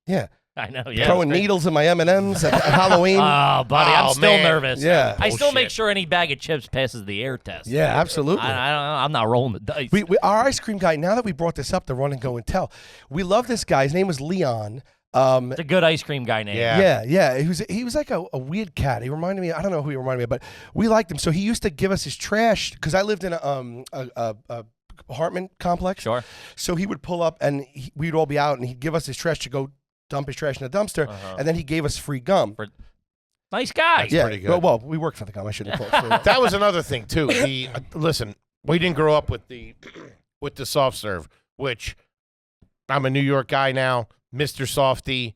Yeah. I know. Yeah. Throwing needles in my M&Ms at Halloween. Oh, buddy, I'm Oh, still man. nervous. Yeah. I still make Bullshit. sure any bag of chips passes the air test. Yeah, absolutely. I don't know. I'm not rolling the dice. Our ice cream guy, now that we brought this up, the run and go and tell, we love this guy. His name was Leon. It's a good ice cream guy name. Yeah. Yeah. He was like a weird cat. He reminded me. I don't know who he reminded me of, but we liked him. So he used to give us his trash because I lived in a apartment complex. Sure. So he would pull up and we'd all be out, and he'd give us his trash to go dump his trash in the dumpster, and then he gave us free gum. Nice guy. Yeah. pretty good. Well, we worked for the gum. I shouldn't have called it free. That was another thing too. Listen, we didn't grow up with the soft serve, which I'm a New York guy now, Mr. Softy.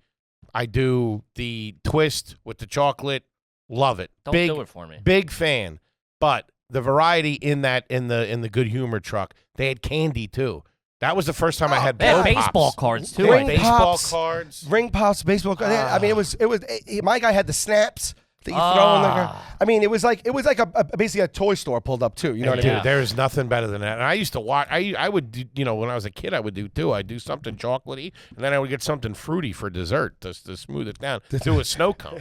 I do the twist with the chocolate. Love it. Don't big, do it for me. Big fan. But the variety in the Good Humor truck, they had candy too. That was the first time I had They had blow baseball pops. cards too. Ring I think. Baseball pops. cards. Ring pops, baseball. I mean, it was. My guy had the snaps that you throw in there. I mean, it was like basically a toy store pulled up too. You know what I Dude, mean? there is nothing better than that. And I used to watch. I would do, when I was a kid, I would do too. I'd do something chocolatey, and then I would get something fruity for dessert to smooth it down. Do a snow cone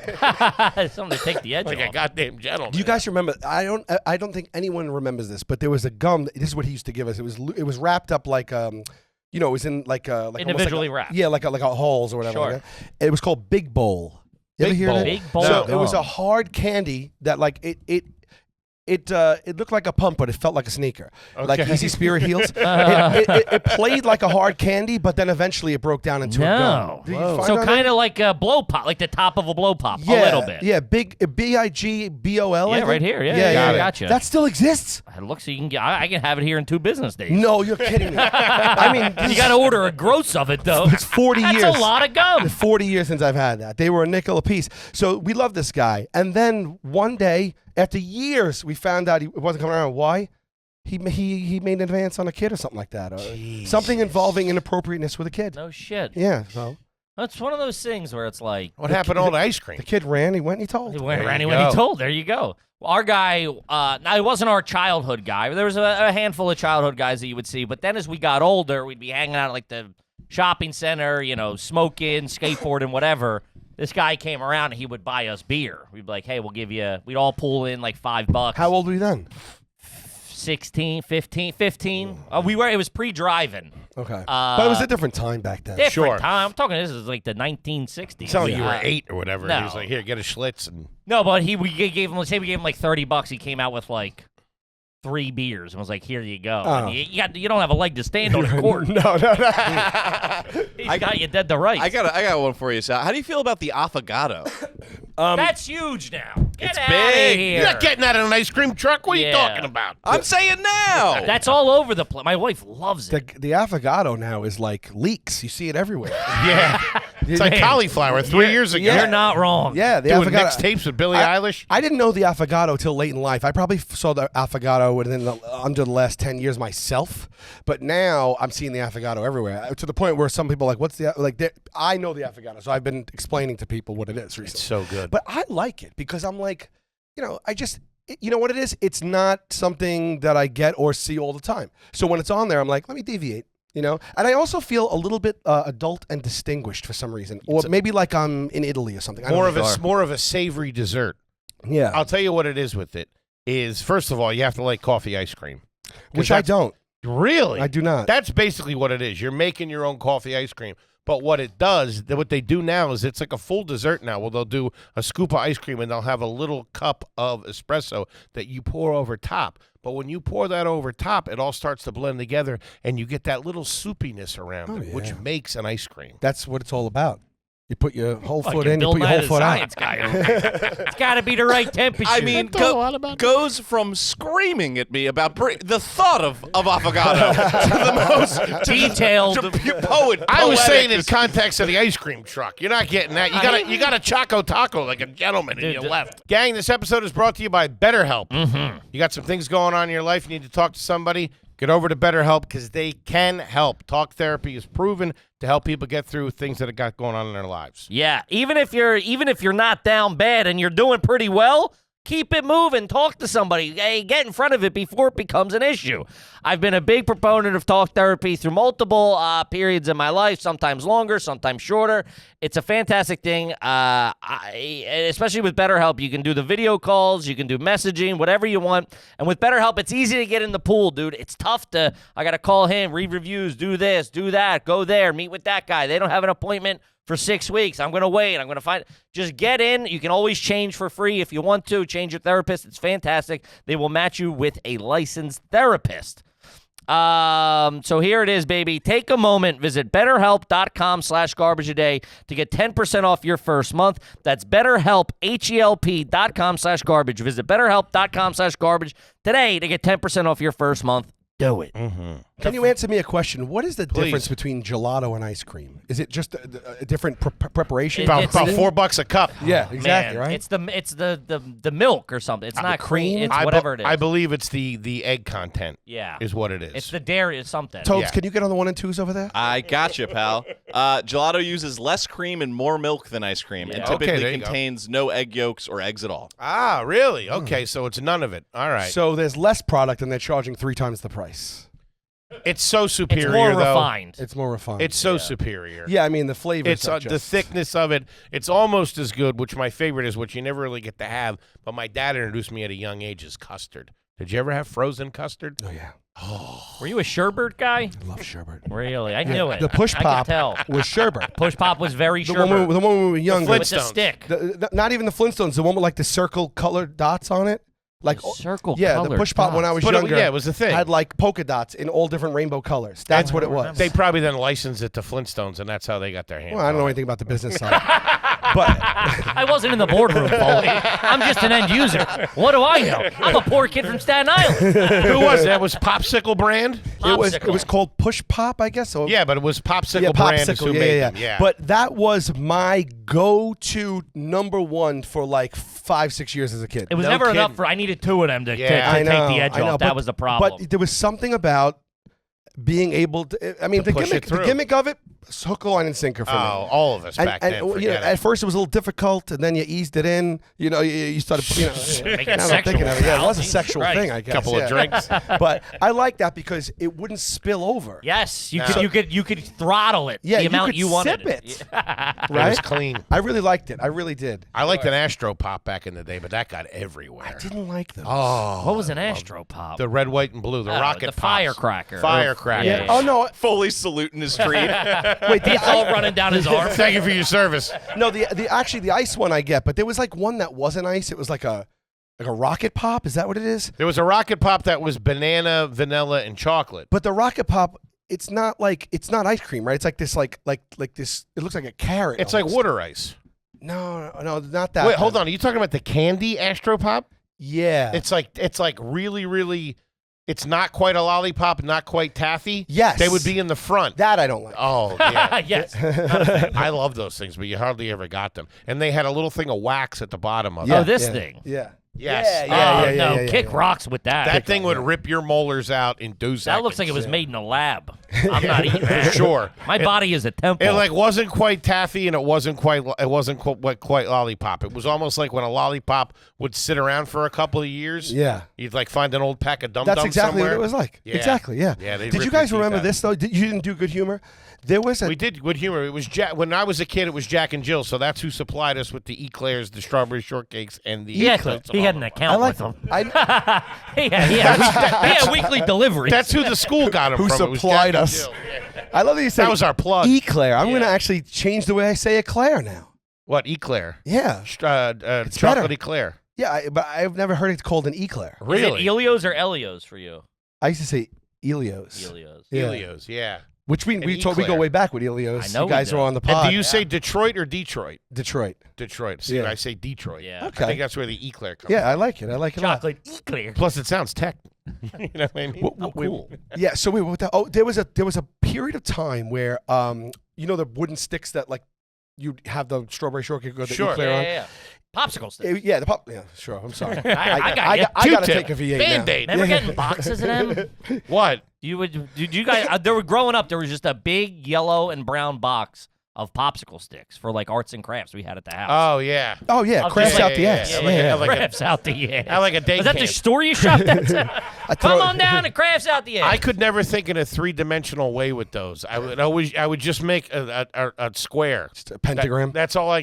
Something to take the edge like a off. goddamn gentleman. Do you guys remember? I don't think anyone remembers this, but there was a gum. This is what he used to give us. It was wrapped up like it was in like almost Individually like wrapped. Yeah, like a halls or whatever. Sure. Like that. It was called Big Bowl. You ever Big hear Bowl. that? Big bowl. So of it was a gum. hard candy that like it looked like a pump, but it felt like a sneaker. Like Okay. Easy Spirit Heels. it played like a hard candy, but then eventually it broke down into a gum. Did you find So out kind of like a blow pop, like the top of a blow pop, Yeah, a little bit. Yeah, big BIGBOL. I Yeah, think. right here. Yeah, I gotcha. That still exists? It looks so you can get. I can have it here in 2 business days. No, you're kidding me. I mean, You got to order a gross of it though. It's 40 That's years. a lot of gum. 40 years since I've had that. They were a nickel a piece. So we love this guy. And then one day, after years, we found out he wasn't coming around. Why? He made an advance on a kid or something like that. Or something involving inappropriateness with a kid. No shit. Yeah. So That's one of those things where it's like What happened to all the ice cream? the kid ran. He went and he told. he went There around you when he go. told. There you go. Well, our guy, now it wasn't our childhood guy. There was a handful of childhood guys that you would see. But then as we got older, we'd be hanging out at like the shopping center, smoking, skateboarding, whatever. This guy came around and he would buy us beer. We'd be like, hey, we'll give you, we'd all pull in like $5. How old were you then? 16, 15. It was pre-driving. Okay. But it was a different time back then. Different Sure. time. I'm talking, this is like the 1960s. Tell you were 8 or whatever. No. And he was like, "Here, get a Schlitz." And No, but we gave him, let's say we gave him like $30. He came out with like 3 beers and was like, here you go. Oh. And you don't have a leg to stand on the court. no. He's got you dead to rights. I got one for you, Sal. How do you feel about the affogato? That's huge now. Get It's out big. of here. you're not getting that in an ice cream truck. What are you Yeah. talking about? I'm saying now. That's all over the place. My wife loves The, it. the affogato now is like leeks. You see it everywhere. Yeah, it's like Man. cauliflower 3 years ago. You're not wrong. Yeah, the Doing affogato. mixtapes with Billie I- Eilish. I didn't know the affogato till late in life. I probably saw the affogato within under the last 10 years myself, but now I'm seeing the affogato everywhere to the point where some people are like, "What's the I know the affogato, so I've been explaining to people what it is recently. It's so good. But I like it because I'm like, you know what it is? It's not something that I get or see all the time. So when it's on there, I'm like, let me deviate. And I also feel a little bit adult and distinguished for some reason, or maybe like I'm in Italy or something. I don't know. more of a savory dessert. Yeah, I'll tell you what it is with it. Is first of all, you have to like coffee ice cream, which I don't. Really, I do not. That's basically what it is. You're making your own coffee ice cream. But what it does, what they do now is it's like a full dessert now. Well, they'll do a scoop of ice cream and they'll have a little cup of espresso that you pour over top. But when you pour that over top, it all starts to blend together and you get that little soupiness around it, which makes an ice cream. That's what it's all about. You put your whole foot Fucking in, you Bill put your Nye whole the foot out. science guy. It's got to be the right temperature. I mean, goes from screaming at me about the thought of affogato to the most detailed. I was saying in context of the ice cream truck. You're not getting that. You got a Choco Taco like a gentleman in your left. Gang, this episode is brought to you by BetterHelp. Mm-hmm. You got some things going on in your life. You need to talk to somebody. Get over to BetterHelp because they can help. Talk therapy is proven to help people get through things that have got going on in their lives. Yeah, even if you're not down bad and you're doing pretty well, keep it moving. Talk to somebody. Hey, get in front of it before it becomes an issue. I've been a big proponent of talk therapy through multiple periods in my life, sometimes longer, sometimes shorter. It's a fantastic thing, especially with BetterHelp. You can do the video calls, you can do messaging, whatever you want. And with BetterHelp, it's easy to get in the pool, dude. It's tough I got to call him, read reviews, do this, do that, go there, meet with that guy. They don't have an appointment for 6 weeks. I'm going to wait. I'm going to find. Just get in. You can always change for free if you want to. Change your therapist. It's fantastic. They will match you with a licensed therapist. So here it is, baby. Take a moment. Visit BetterHelp.com/garbageaday to get 10% off your first month. That's BetterHelp, HELP.com/garbage. Visit BetterHelp.com/garbage today to get 10% off your first month. Do it. Mm-hmm. Can you answer me a question? What is the difference between gelato and ice cream? Is it just a different preparation? About $4 a cup. Yeah, exactly. Man, right. It's the milk or something. It's not cream. It's whatever it is. I believe it's the egg content. Yeah, is what it is. It's the dairy. It's something. Tobes, can you get on the 1 and 2s over there? I gotcha, pal. Gelato uses less cream and more milk than ice cream, and typically contains no egg yolks or eggs at all. Ah, really? Okay, so it's none of it. All right. So there's less product, and they're charging 3 times the price. It's so superior. It's more though. refined. It's more refined. It's so superior. Yeah, I mean the flavor. It's the thickness of it. It's almost as good. Which my favorite is, which you never really get to have. But my dad introduced me at a young age is custard. Did you ever have frozen custard? Oh yeah. Oh. Were you a sherbet guy? I love sherbet. Really? I knew it. The push I pop could tell. was sherbet. Push pop was very The sherbet. one when we were younger. With the stick. Not even the Flintstones. The one with like the circle colored dots on it. Like circle. Yeah, the push pop when I was younger. Yeah, it was the thing. Had like polka dots in all different rainbow colors. That's what it was. They probably then licensed it to Flintstones, and that's how they got their hands. Well, I don't know anything about the business side. But I wasn't in the boardroom, Foley. I'm just an end user. What do I know? I'm a poor kid from Staten Island. Who was that? Was Popsicle brand? It was called Push Pop, I guess. So yeah, but it was Popsicle brand. Is who made them. Yeah. But that was my go-to #1 for like 5-6 years as a kid. It was never enough for. I needed 2 of them to take the edge off. That was the problem. But there was something about being able to. I mean, the gimmick of it, hook, line, and sinker for me. Oh, all of us back then. You know, at first it was a little difficult, and then you eased it in. You know, you started. You know, Make it now I'm sexual. thinking of it, yeah, it was a Jesus sexual Christ. thing, I guess. Couple of drinks. But I like that because it wouldn't spill over. Yes, you could throttle it. Yeah, the amount could you wanted. Sip it. Right? Right? It was clean. I really liked it. I really did. I liked an Astro Pop back in the day, but that got everywhere. I didn't like those. Oh, What was an Astro Pop? the red, white, and blue, the rocket the pops. firecracker. Firecracker. Yeah. Oh no! Fully saluting his treat. Wait, He's all running down his arm. Thank you for your service. no. The ice one I get, but there was like one that wasn't ice. It was like a rocket pop. Is that what it is? There was a rocket pop that was banana, vanilla, and chocolate. But the rocket pop, it's not ice cream, right? It's like this, like this. It looks like a carrot. It's like almost. water ice. No, not that. Wait, hold on. Are you talking about the candy Astro Pop? Yeah. It's like really, really. It's not quite a lollipop, not quite taffy. Yes. They would be in the front. That I don't like. Oh, yeah. Yes. I love those things, but you hardly ever got them. And they had a little thing of wax at the bottom of Yeah, it. Oh, this yeah, thing. Yeah. Yes. Oh, kick rocks with that. That thing would rip your molars out in 2 seconds. That looks like it was made in a lab. I'm not eating that. Sure. My body is a temple. It like wasn't quite taffy, and it wasn't quite lollipop. It was almost like when a lollipop would sit around for a couple of years. Yeah. You'd like find an old pack of Dum Dums That's exactly somewhere. what it was like. Yeah. Exactly. Yeah. Yeah, they'd Did you rip guys your teeth remember out. this though? You didn't do Good Humor. There was a. We did Good Humor. It was when I was a kid. It was Jack and Jill. So that's who supplied us with the eclairs, the strawberry shortcakes, and the. he had an account I like with them. I, he had weekly delivery. That's who the school got them Who from. It was supplied Jack and us. Jill. Yeah. I love that you said That was our plug. Eclair. I'm going to actually change the way I say eclair now. What eclair? Yeah. Chocolate better. eclair. Yeah, but I've never heard it called an eclair. Is it Elios or Elios for you? I used to say Elios. Elios. Yeah. Elios. Yeah. Which we go eclair. way back with Elios. I know you guys we are do. on the And pod. do you say Detroit or Detroit? Detroit? Detroit. See, Yeah. I say Detroit. Yeah. Okay. I think that's where the eclair comes Yeah, I like it. I like it a lot. Chocolate eclair. Plus, it sounds tech. You know what I mean? Cool. Yeah. So there was a period of time where you know the wooden sticks that like you have the strawberry shortcake or the Sure. eclair on. Yeah. Popsicle stick. Yeah, the pop. Yeah, sure. I'm sorry. I got you. I gotta Q-tip. take a V8 Band-Aid. Remember getting boxes of them? What? Did you guys? There were growing up. There was just a big yellow and brown box of popsicle sticks for like arts and crafts we had at the house. Oh, yeah. Oh yeah, I'll crafts just- out the yeah, ass. yeah, Yeah, like a- Crafts out the ass. I like a day Is that the camp. store you shopped at? I Come throw- on down to Crafts out the ass. I could never think in a 3-dimensional way with those. I would just make a square. Just a pentagram. That's all I.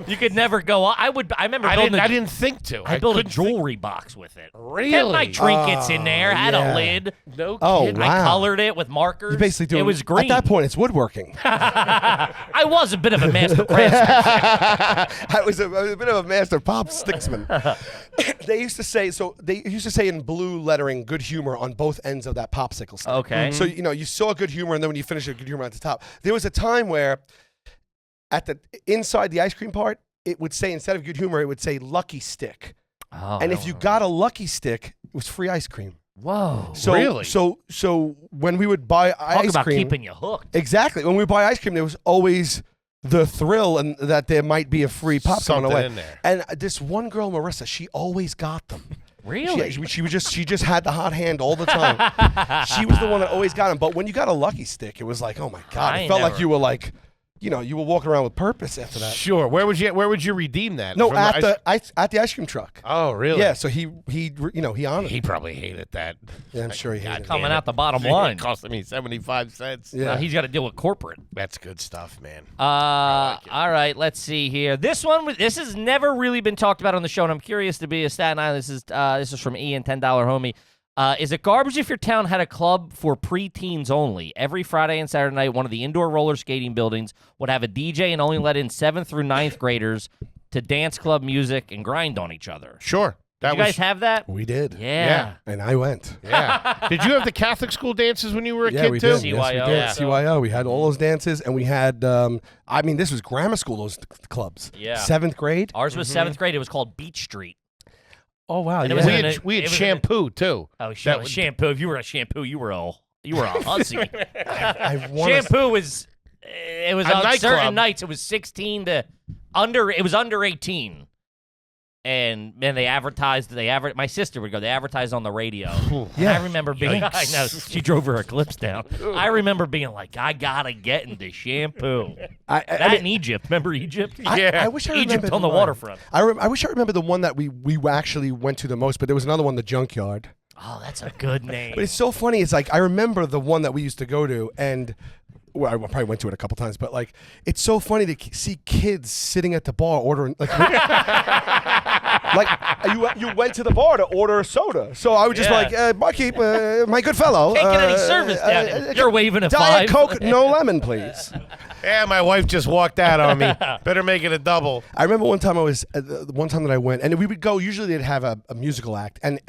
You could never go. I remember I building. didn't think to. I built a couldn't think- jewelry box with it. Really? Kept my trinkets in there. Had yeah. a lid. No Oh, kidding. wow. I colored it with markers. You basically do It was green. At that point, it's woodworking. I was a bit of a master craftsman. I was a bit of a master pop sticksman. They used to say in blue lettering "Good Humor" on both ends of that popsicle stick. Okay. So you saw Good Humor, and then when you finish it, Good Humor at the top. There was a time where, at the inside the ice cream part, it would say instead of Good Humor, it would say Lucky Stick. Oh, And if you got a Lucky Stick, it was free ice cream. Whoa. So, Really? So when we would buy Talk ice about cream, keeping you hooked. exactly. When we would buy ice cream, there was always the thrill and that there might be a free pop coming Something away. in there. And this one girl, Marissa, she always got them. Really? She just had the hot hand all the time. She was the one that always got them. But when you got a lucky stick, it was like, oh my God, I it felt like never- you were like, you know, you were walking around with purpose after that. Sure. Where would you redeem that? No, From at the the ice cream truck. Oh, really? Yeah, so he honored. He probably hated that. Yeah, I'm sure he hated it. Coming out the bottom line. It cost me 75 cents. Yeah. Now he's got to deal with corporate. That's good stuff, man. All right, let's see here. This has never really been talked about on the show, and I'm curious to be a Staten Island. This is from Ian, $10 homie. Is it garbage if your town had a club for preteens only? Every Friday and Saturday night, one of the indoor roller skating buildings would have a DJ and only let in 7th through 9th graders to dance club music and grind on each other. Sure. Did you guys have that? We did. Yeah. And I went. Yeah. Did you have the Catholic school dances when you were a Yeah, kid we too? did. Yes, we CYO, did. yeah. CYO. We had all those dances, and we had. I mean, this was grammar school. Those clubs. Yeah. 7th grade. Ours was 7th grade. It was called Beach Street. Oh wow. And it Yeah. was We in had, a- we had it was- shampoo too. Oh, That was- shampoo. If you were a shampoo, you were a hussy. I wanna- Shampoo was it was A on nightclub. certain nights. It was 16 to under. It was under 18. And man, my sister would go. They advertised on the radio. Yeah. I remember being. I know she drove her eclipse down. I remember being like, I gotta get into shampoo. That in Egypt. Remember Egypt? I wish I Egypt remembered on the one. waterfront. I wish I remember the one that we actually went to the most, but there was another one, the Junkyard. Oh, that's a good name. But it's so funny. It's like I remember the one that we used to go to, and well, I probably went to it a couple times. But like, it's so funny to see kids sitting at the bar ordering like. Like you went to the bar to order a soda, so I would just be like, barkeep, my good fellow. Can't get any service down here. You're waving a Diet 5. Coke, no lemon, please. Yeah, my wife just walked out on me. Better make it a double. I remember one time that I went, and we would go. Usually they'd have a musical act, and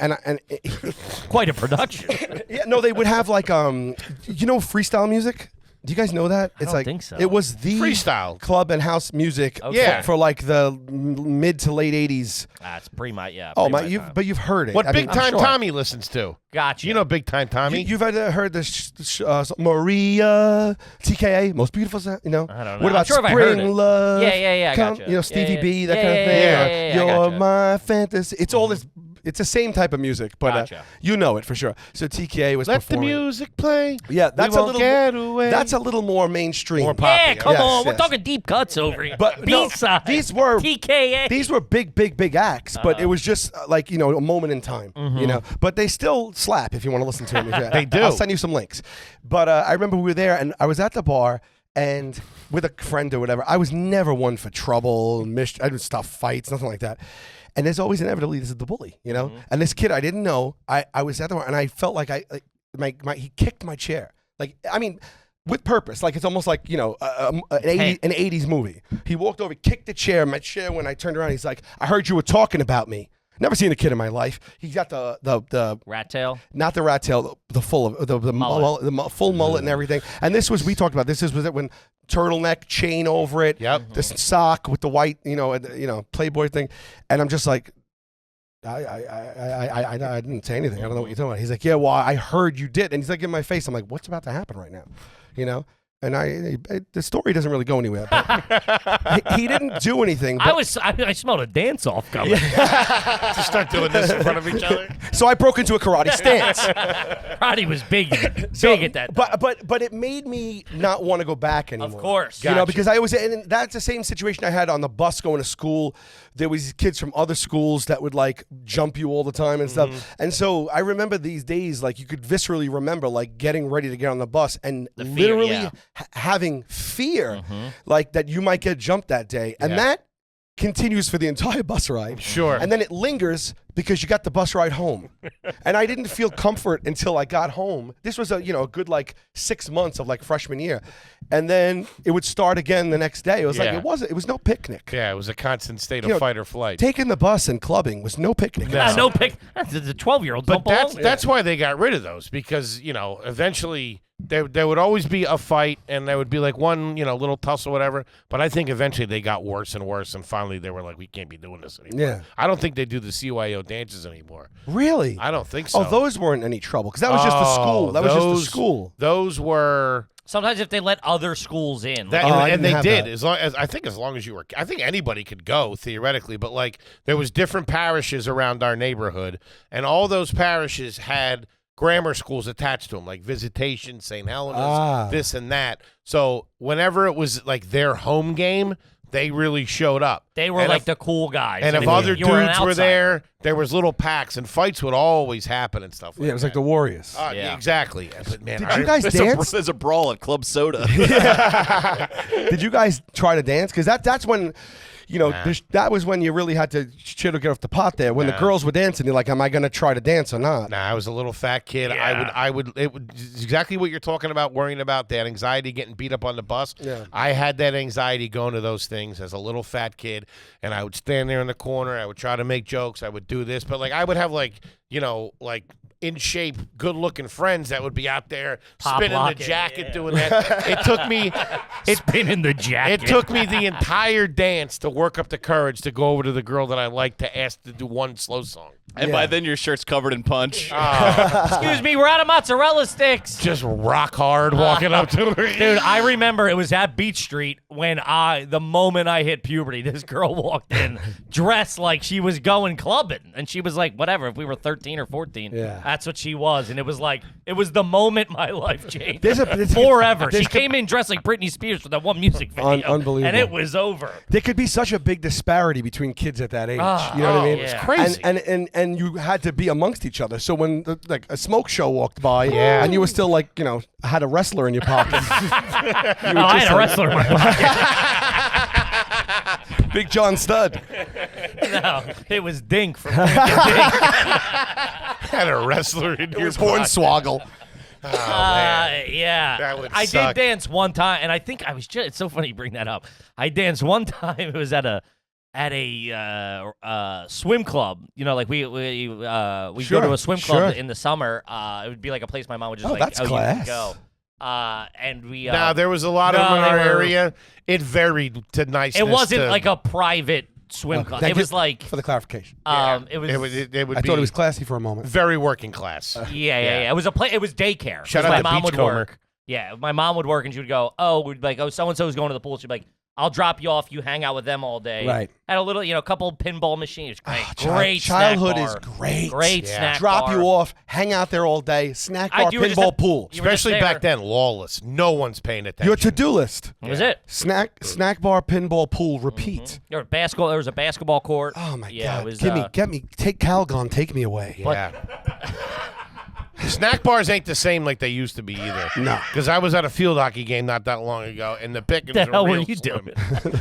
Quite a production. yeah, no, they would have like freestyle music. Do you guys know that? I don't think so. It was the Freestyle. club and house music Yeah. for like the mid to late 80s. That's pretty much Oh pretty my, much time. but you've heard it. What I Big mean, Time sure. Tommy listens to. Gotcha. You know Big Time Tommy? You've heard the Maria TKA, most beautiful sound, you know? I don't know. What I'm about sure if I heard Spring it. Love? Yeah, I gotcha. You know, Stevie Yeah, B, that yeah, kind of yeah, thing. yeah, or, yeah, I You're gotcha. my fantasy. It's all this. It's the same type of music, but Gotcha. you know it for sure. So TKA was Let the performing. music play. Yeah, that's We a won't little. get away. That's a little more mainstream. More Yeah, come Yes, on. We're yes. talking deep cuts over here. But no, B-side. these were TKA. These were big acts, but it was just like a moment in time, you know. But they still slap if you want to listen to them. They do. I'll send you some links. But I remember we were there, and I was at the bar and with a friend or whatever. I was never one for trouble, I didn't stop fights, nothing like that. And there's always inevitably this is the bully, you know. And this kid I didn't know. I was at the bar, and I felt like he kicked my chair. Like I mean. With purpose, like it's almost like an 80s movie. He walked over, kicked the chair. My chair. When I turned around, he's like, "I heard you were talking about me." Never seen a kid in my life. He got the Rat tail. not the rat tail, the full of the Mullet. full mullet and everything. And this was we talked about. This was it when turtleneck, chain over it. Yep. This sock with the white, Playboy thing. And I'm just like. I didn't say anything. I don't know what you're talking about. He's like, yeah, well, I heard you did. And he's like in my face. I'm like, what's about to happen right now? You know? And the story doesn't really go anywhere. But he didn't do anything. But I smelled a dance off coming. To start doing this in front of each other. so I broke into a karate stance. Roddy was big at that. But it made me not want to go back anymore. Of course. You know, Gotcha. because and that's the same situation I had on the bus going to school. There was kids from other schools that would like jump you all the time and stuff. And so I remember these days, like you could viscerally remember like getting ready to get on the bus and The fear, literally yeah. having fear like that you might get jumped that day. And that continues for the entire bus ride. Sure. And then it lingers because you got the bus ride home. And I didn't feel comfort until I got home. This was a good like 6 months of like freshman year. And then it would start again the next day. It was like Yeah. it was no picnic. Yeah, it was a constant state You of know, fight or flight. Taking the bus and clubbing was no picnic. No pick. The 12-year-old But don't belong there. that's why they got rid of those because, eventually there would always be a fight, and there would be like one, little tussle or whatever. But I think eventually they got worse and worse, and finally they were like, we can't be doing this anymore. Yeah. I don't think they do the CYO dances anymore. Really? I don't think so. Oh, those weren't any trouble because that was just the school. That was just the school. Those were. Sometimes if they let other schools in. That, I and didn't they have did. that. As long as you were, I think anybody could go theoretically, but like there was different parishes around our neighborhood, and all those parishes had grammar schools attached to them, like Visitation, St. Helena's, this and that. So whenever it was like their home game, they really showed up. They were like the cool guys. And if you other you were an dudes were outsider. there was little packs, and fights would always happen and stuff like that. Yeah, it was like the Warriors. Yeah. Exactly. But man, Did you guys dance? There's a brawl at Club Soda. Did you guys try to dance? Because that's when, that was when you really had to shit or get off the pot there. When the girls were dancing, you're like, am I going to try to dance or not? Nah, I was a little fat kid. Yeah. It would exactly what you're talking about, worrying about that anxiety, getting beat up on the bus. Yeah. I had that anxiety going to those things as a little fat kid, and I would stand there in the corner. I would try to make jokes. I would do this, but like I would have like in shape, good looking friends that would be out there Pop spinning locking, the jacket, yeah. doing that. It took me. Spinning the jacket. It took me the entire dance to work up the courage to go over to the girl that I liked to ask to do one slow song. And by then your shirt's covered in punch. Excuse me, we're out of mozzarella sticks. Just rock hard walking up to her. Dude, I remember it was at Beach Street when the moment I hit puberty, this girl walked in dressed like she was going clubbing. And she was like, whatever, if we were 13 or 14, that's what she was. And it was like, it was the moment my life changed. Forever. She came in dressed like Britney Spears for that one music video. Unbelievable. And it was over. There could be such a big disparity between kids at that age. You know what I mean? yeah. It's crazy. And you had to be amongst each other. So when a smoke show walked by, and you were still like, had a wrestler in your pocket. I had a wrestler in my pocket. Big John Studd. No, it was Dink from Had a wrestler in your pocket. Hornswoggle. Yeah. That would I suck. did dance one time, and I think I was just, it's so funny you bring that up. I danced one time, it was at a swim club. Like we go to a swim club in the summer. It would be like a place my mom would just that's you class. can go. And we Now there was a lot of them in they our were- area. It varied to niceness. it wasn't to, like a private swim club. Thank It was you like for the clarification. it was It would I be thought it was classy for a moment. very working class. yeah. It was a it was daycare. Shout 'cause out my to mom would Beachcomber. work. Yeah, my mom would work and she would go, we'd be like, so and so is going to the pool. She'd be like, I'll drop you off. You hang out with them all day. Right. Had a little, a couple pinball machines. Great, Oh, great childhood snack is bar. great. Great snack Drop bar. you off, hang out there all day, snack bar, You were just pinball, at- pool. you were just Especially back there. then, lawless. No one's paying attention. Your to-do list. That was it. Snack bar, pinball, pool, repeat. There was a basketball court. Oh my Yeah, God! it was, Get me, take Calgon, take me away. Yeah. Snack bars ain't the same like they used to be either. No. Because I was at a field hockey game not that long ago, and the pickings What the hell were were real you slim. doing?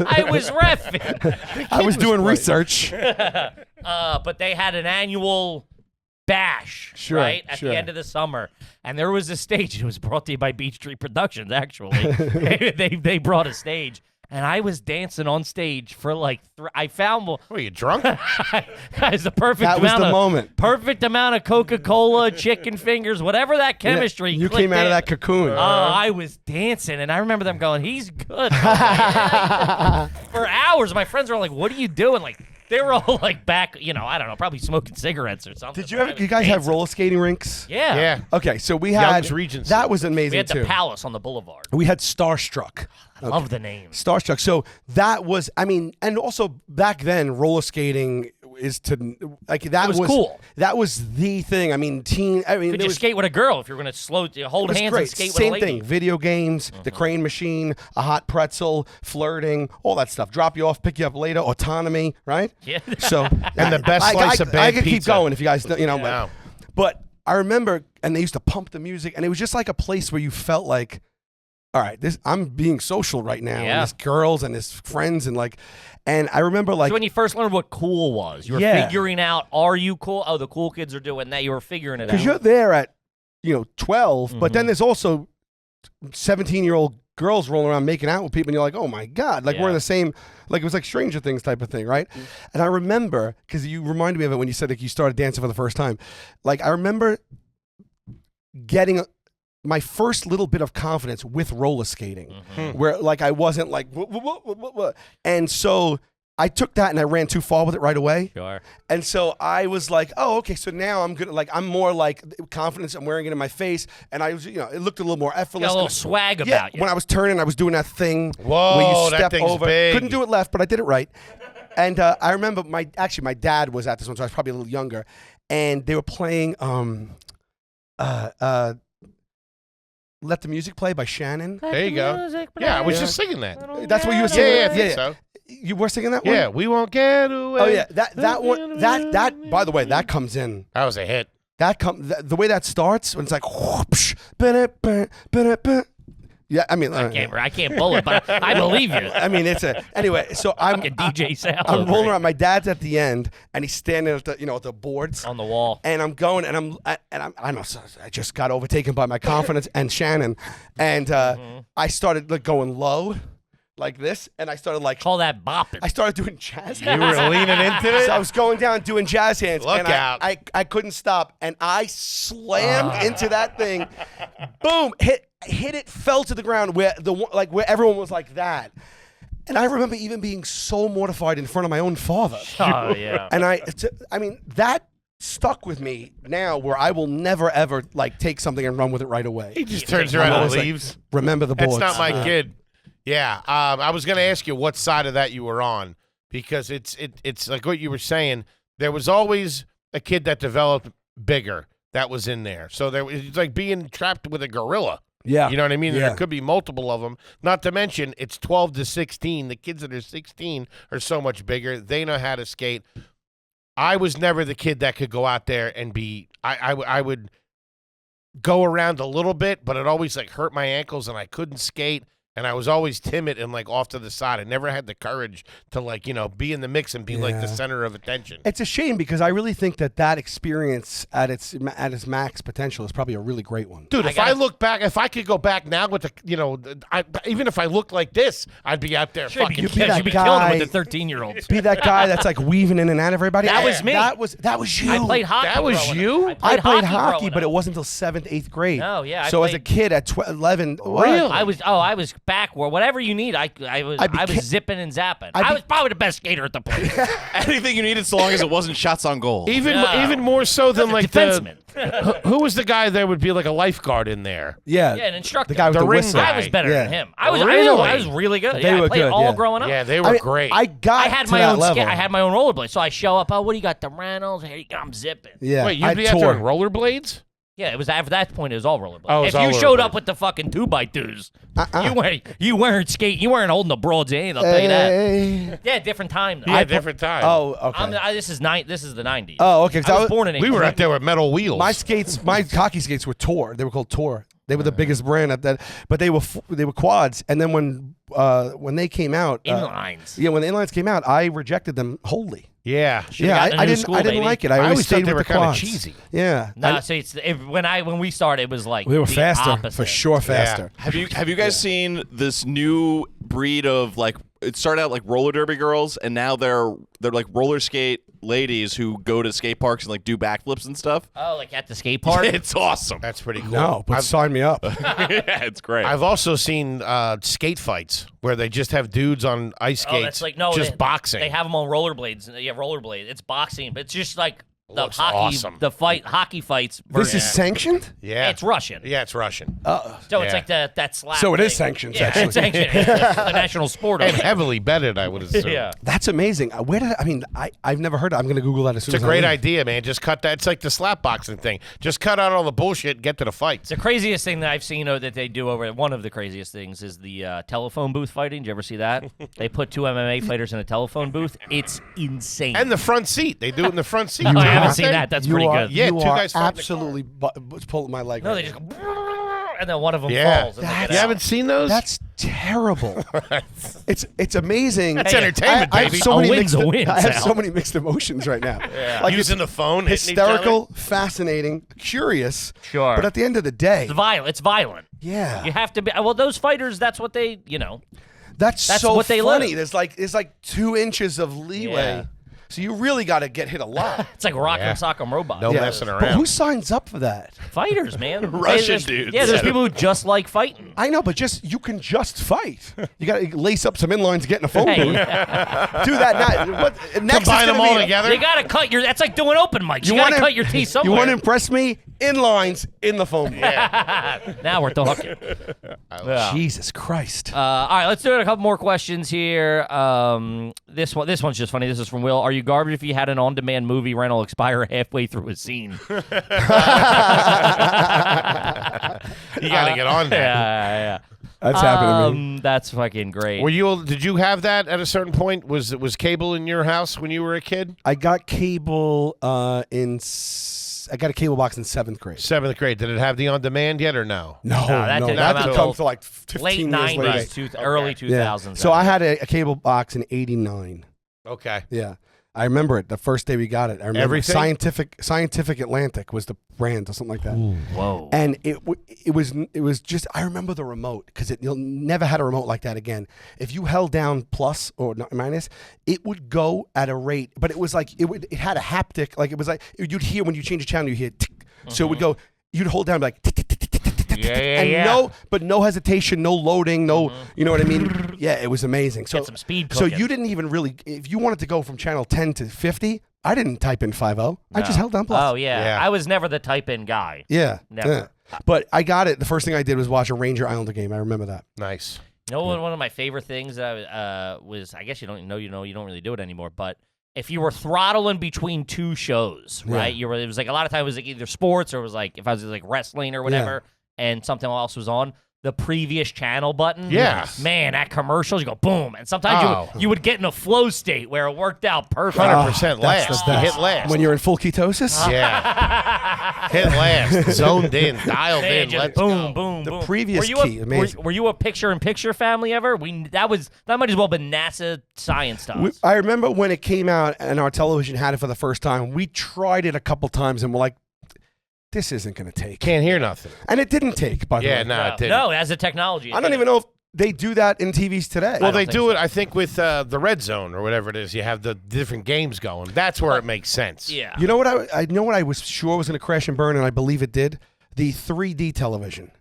I was reffing. I was doing research. But they had an annual bash, Sure, right, at sure. the end of the summer. And there was a stage. It was brought to you by Beach Street Productions, actually. they brought a stage. And I was dancing on stage for like I found Were you drunk? it's the perfect That was amount the of moment. perfect amount of Coca-Cola, chicken fingers, whatever that chemistry. You clicked came out of in. that cocoon. I was dancing, and I remember them going, "He's good." For hours, my friends were like, "What are you doing?" Like they were all like back, I don't know, probably smoking cigarettes or something. Did you but ever? I was You guys have dancing. roller skating rinks? Yeah. Yeah. Okay, so we had Young's Regency. that was amazing We had too. the Palace on the Boulevard. We had Starstruck. I love the name. Starstruck. So that was, and also back then, roller skating is to like that It was cool. That was the thing. Could there you was, skate with a girl if you're going to hold it was hands great. and skate Same with a lady? thing. Video games, the crane machine, a hot pretzel, flirting, all that stuff. Drop you off, pick you up later. Autonomy, right? Yeah. So And the best slice of bad I could keep pizza. going if you guys, Yeah. But I remember, and they used to pump the music, and it was just like a place where you felt like, all right, I'm being social right now. Yeah. And there's girls and there's friends and I remember like So when you first learned what cool was, you were figuring out, are you cool? Oh, the cool kids are doing that. You were figuring it out. because you're there at 12, but then there's also 17-year-old girls rolling around making out with people, and you're like, oh my God, like we're in the same, like it was like Stranger Things type of thing, right? And I remember, because you reminded me of it when you said like you started dancing for the first time, like I remember getting my first little bit of confidence with roller skating, where like I wasn't like, and so I took that and I ran too far with it right away. Sure. And so I was like, oh, okay, so now I'm good. Like I'm more like confidence. I'm wearing it in my face, and I was, it looked a little more effortless. Got a little swag Yeah, about you. when I was turning, I was doing that thing Whoa, where you that step thing's over. big. Couldn't do it left, but I did it right. And I remember my dad was at this one, so I was probably a little younger, and they were playing Let the Music Play by Shannon. There you go. Yeah, I was just singing that. That's what you were Yeah, singing. yeah, I think so. You were singing that one? Yeah, we won't get away. Oh yeah, that one. That. By the way, that comes in. That was a hit. The way that starts when it's like whoosh, yeah, I mean I can't pull it, but I believe you. I mean it's a anyway. So I'm Fucking DJ Sal. I'm rolling around. My dad's at the end, and he's standing at the at the boards on the wall, and I'm going, and I know I just got overtaken by my confidence and Shannon, and I started like going low, like this, and I started like call that bopping. I started doing jazz. You were leaning into it. So I was going down doing jazz hands. Look and out. I couldn't stop, and I slammed into that thing. Boom! Hit it, fell to the ground where where everyone was like that. And I remember even being so mortified in front of my own father. Oh yeah. And I mean that stuck with me now, where I will never ever like take something and run with it right away. He just turns around and leaves. Remember the boards. That's not my kid. Yeah, I was going to ask you what side of that you were on, because it's like what you were saying. There was always a kid that developed bigger that was in there. So it's like being trapped with a gorilla. Yeah. You know what I mean? Yeah. There could be multiple of them. Not to mention, it's 12 to 16. The kids that are 16 are so much bigger. They know how to skate. I was never the kid that could go out there and be I would go around a little bit, but it always like hurt my ankles and I couldn't skate. And I was always timid and like off to the side. I never had the courage to like, be in the mix and be like the center of attention. It's a shame, because I really think that experience at its max potential is probably a really great one. Dude, I look back, if I could go back now with even if I looked like this, I'd be out there fucking you'd be that be guy- killing it with the 13-year-olds. Be that guy that's like weaving in and out of everybody. That was me. That was you. I played hockey. That was growing you? up. I played hockey, growing but up. it wasn't until 7th, 8th grade. No, yeah, So as a kid at 11, I was back where whatever you need. I was zipping and zapping. I was probably the best skater at the place. Anything you needed, so long as it wasn't shots on goal. Even more so than like defenseman. who was the guy that would be like a lifeguard in there? Yeah, Yeah, an instructor. the guy with The the ring whistle. guy. I was better Yeah. than him. I was really good. They Yeah, I were played good, all yeah. growing up. Yeah, they were great. I got I had to my that own level. I had my own rollerblade. So I show up. Oh, what do you got? The Reynolds. Here you go. I'm zipping. Yeah, Wait, I you'd be out there toured. on rollerblades? Yeah, it was at that point. It was all rollerblades. Oh, it was if you all showed rollerblades. up with the fucking 2x2s, you weren't skating. You weren't holding the broads in. I'll tell you Hey. that. Yeah, different time. Though. Yeah, different time. Oh, okay. This is the 90s. Oh, okay. 'cause I was born in. we were 83. out there with metal wheels. my hockey skates were Tor. They were called Tor. They were the biggest brand at that, but they were quads. And then when they came out, Inlines. when the inlines came out, I rejected them wholly. yeah. Yeah, gotten a I new didn't. school, I didn't baby. like it. I I always always thought stayed they with were the kinda quads. cheesy. Yeah. No, so when we started, it was like We were the faster, opposite. for sure. Faster. Have you guys seen this new breed of like? It started out like roller derby girls, and now they're like roller skate ladies who go to skate parks and like do backflips and stuff. Oh, like at the skate park. It's awesome. That's pretty cool. No, but sign me up. Yeah, it's great. I've also seen skate fights where they just have dudes on ice skates Oh, that's like no, just boxing. They have them on rollerblades. Yeah, rollerblades. It's boxing, but it's just like the Looks hockey, awesome. hockey fights. This version. is sanctioned. yeah. It's Russian. Yeah, it's Russian. So it's Yeah. like that slap. So it is thing. sanctioned, Yeah, actually. it's sanctioned. It's a national sport. And over there. heavily betted, I would assume. Yeah. That's amazing. I've never heard. I'm going to Google that as soon It's a as great I leave. idea, man. Just cut that. It's like the slap boxing thing. Just cut out all the bullshit and get to the fights. The craziest thing that I've seen that they do one of the craziest things is the telephone booth fighting. Did you ever see that? They put two MMA fighters in a telephone booth. It's insane. And the front seat. They do it in the front seat. I haven't Don't seen they? that. That's You pretty are, good. Yeah, you two are guys fighting the absolutely pulling my leg. No, right they now. just and then one of them Yeah. falls. And they get You out. haven't seen those? That's terrible. it's amazing. That's entertainment, I have baby. so A many win's mixed, a win, I have Sal. so many mixed emotions right now. Like Using the phone, hitting each other? hysterical, fascinating, curious. Sure. But at the end of the day, It's violent. It's violent. yeah, You have to be. Well, those fighters. That's what they. that's That's so what they funny. live. There's like 2 inches of leeway. Yeah. So you really got to get hit a lot. It's like Rock'em Sock'em Robot. No messing But around. who signs up for that? Fighters, man. Russian There's- dudes. Yeah, there's people who just like fighting. I know, but you can just fight. You got to lace up some inlines, get in a phone booth. Do that. Next Combine is them gonna all be- together. You gotta cut your. That's like doing open mics. You gotta wanna- cut your teeth You somewhere. want to impress me? Inlines in the phone booth. Now we're talking. Jesus Christ. All right, let's do it. A couple more questions here. This one's just funny. This is from Will. Are you garbage if you had an on-demand movie rental expire halfway through a scene? You got to get on that. Yeah. That's happening to me. That's fucking great. Did you have that at a certain point? Was cable in your house when you were a kid? I got cable I got a cable box in 7th grade. 7th grade. Did it have the on demand yet or no? No, that no, didn't that come didn't out come till till like 15 late years 90s, later. early 2000s. Yeah. So I had a cable box in 89. Okay. Yeah. I remember it the first day we got it. I remember Everything? Scientific Atlantic was the brand or something like that. Whoa. And it was just, I remember the remote because you'll never had a remote like that again. If you held down plus or minus, it would go at a rate, but it was like it had a haptic, like it was like you'd hear when you change the channel, you hear tick. So it would go, you'd hold down like tick, tick, tick, tick, tick, tick, tick, and no hesitation, no loading, no, you know what I mean? Yeah, it was amazing. So Get some speed So cooking. you didn't even really, if you wanted to go from channel 10 to 50, I didn't type in 50. I just held down plus. Oh yeah. Yeah. I was never the type-in guy. Yeah. Never. Yeah. But I got it. The first thing I did was watch a Ranger Islander game. I remember that. Nice. You know, one of my favorite things that was, I guess you don't really do it anymore, but if you were throttling between two shows, right? It was like a lot of times it was like either sports or it was like if I was like wrestling or whatever, and something else was on. The previous channel button, Yeah. man, at commercials you go boom, and sometimes you would get in a flow state where it worked out perfect. 100% That's last. the You best. hit last. When you're in full ketosis? Yeah. Hit last. Zoned in. Dialed Man, in. just Let's boom, go. boom, The boom. previous were you key, a, amazing. were you a picture-in-picture family ever? That might as well have been NASA science stuff. I remember when it came out and our television had it for the first time. We tried it a couple times and we're like, this isn't going to take. Can't hear nothing. And it didn't take, by the way. No, it didn't. No, as a technology. I don't even know if they do that in TVs today. Well, don't they think do so. it, I think, with the Red Zone or whatever it is. You have the different games going. That's where it makes sense. Yeah. You know what I know what I was sure was going to crash and burn, and I believe it did? The 3D television.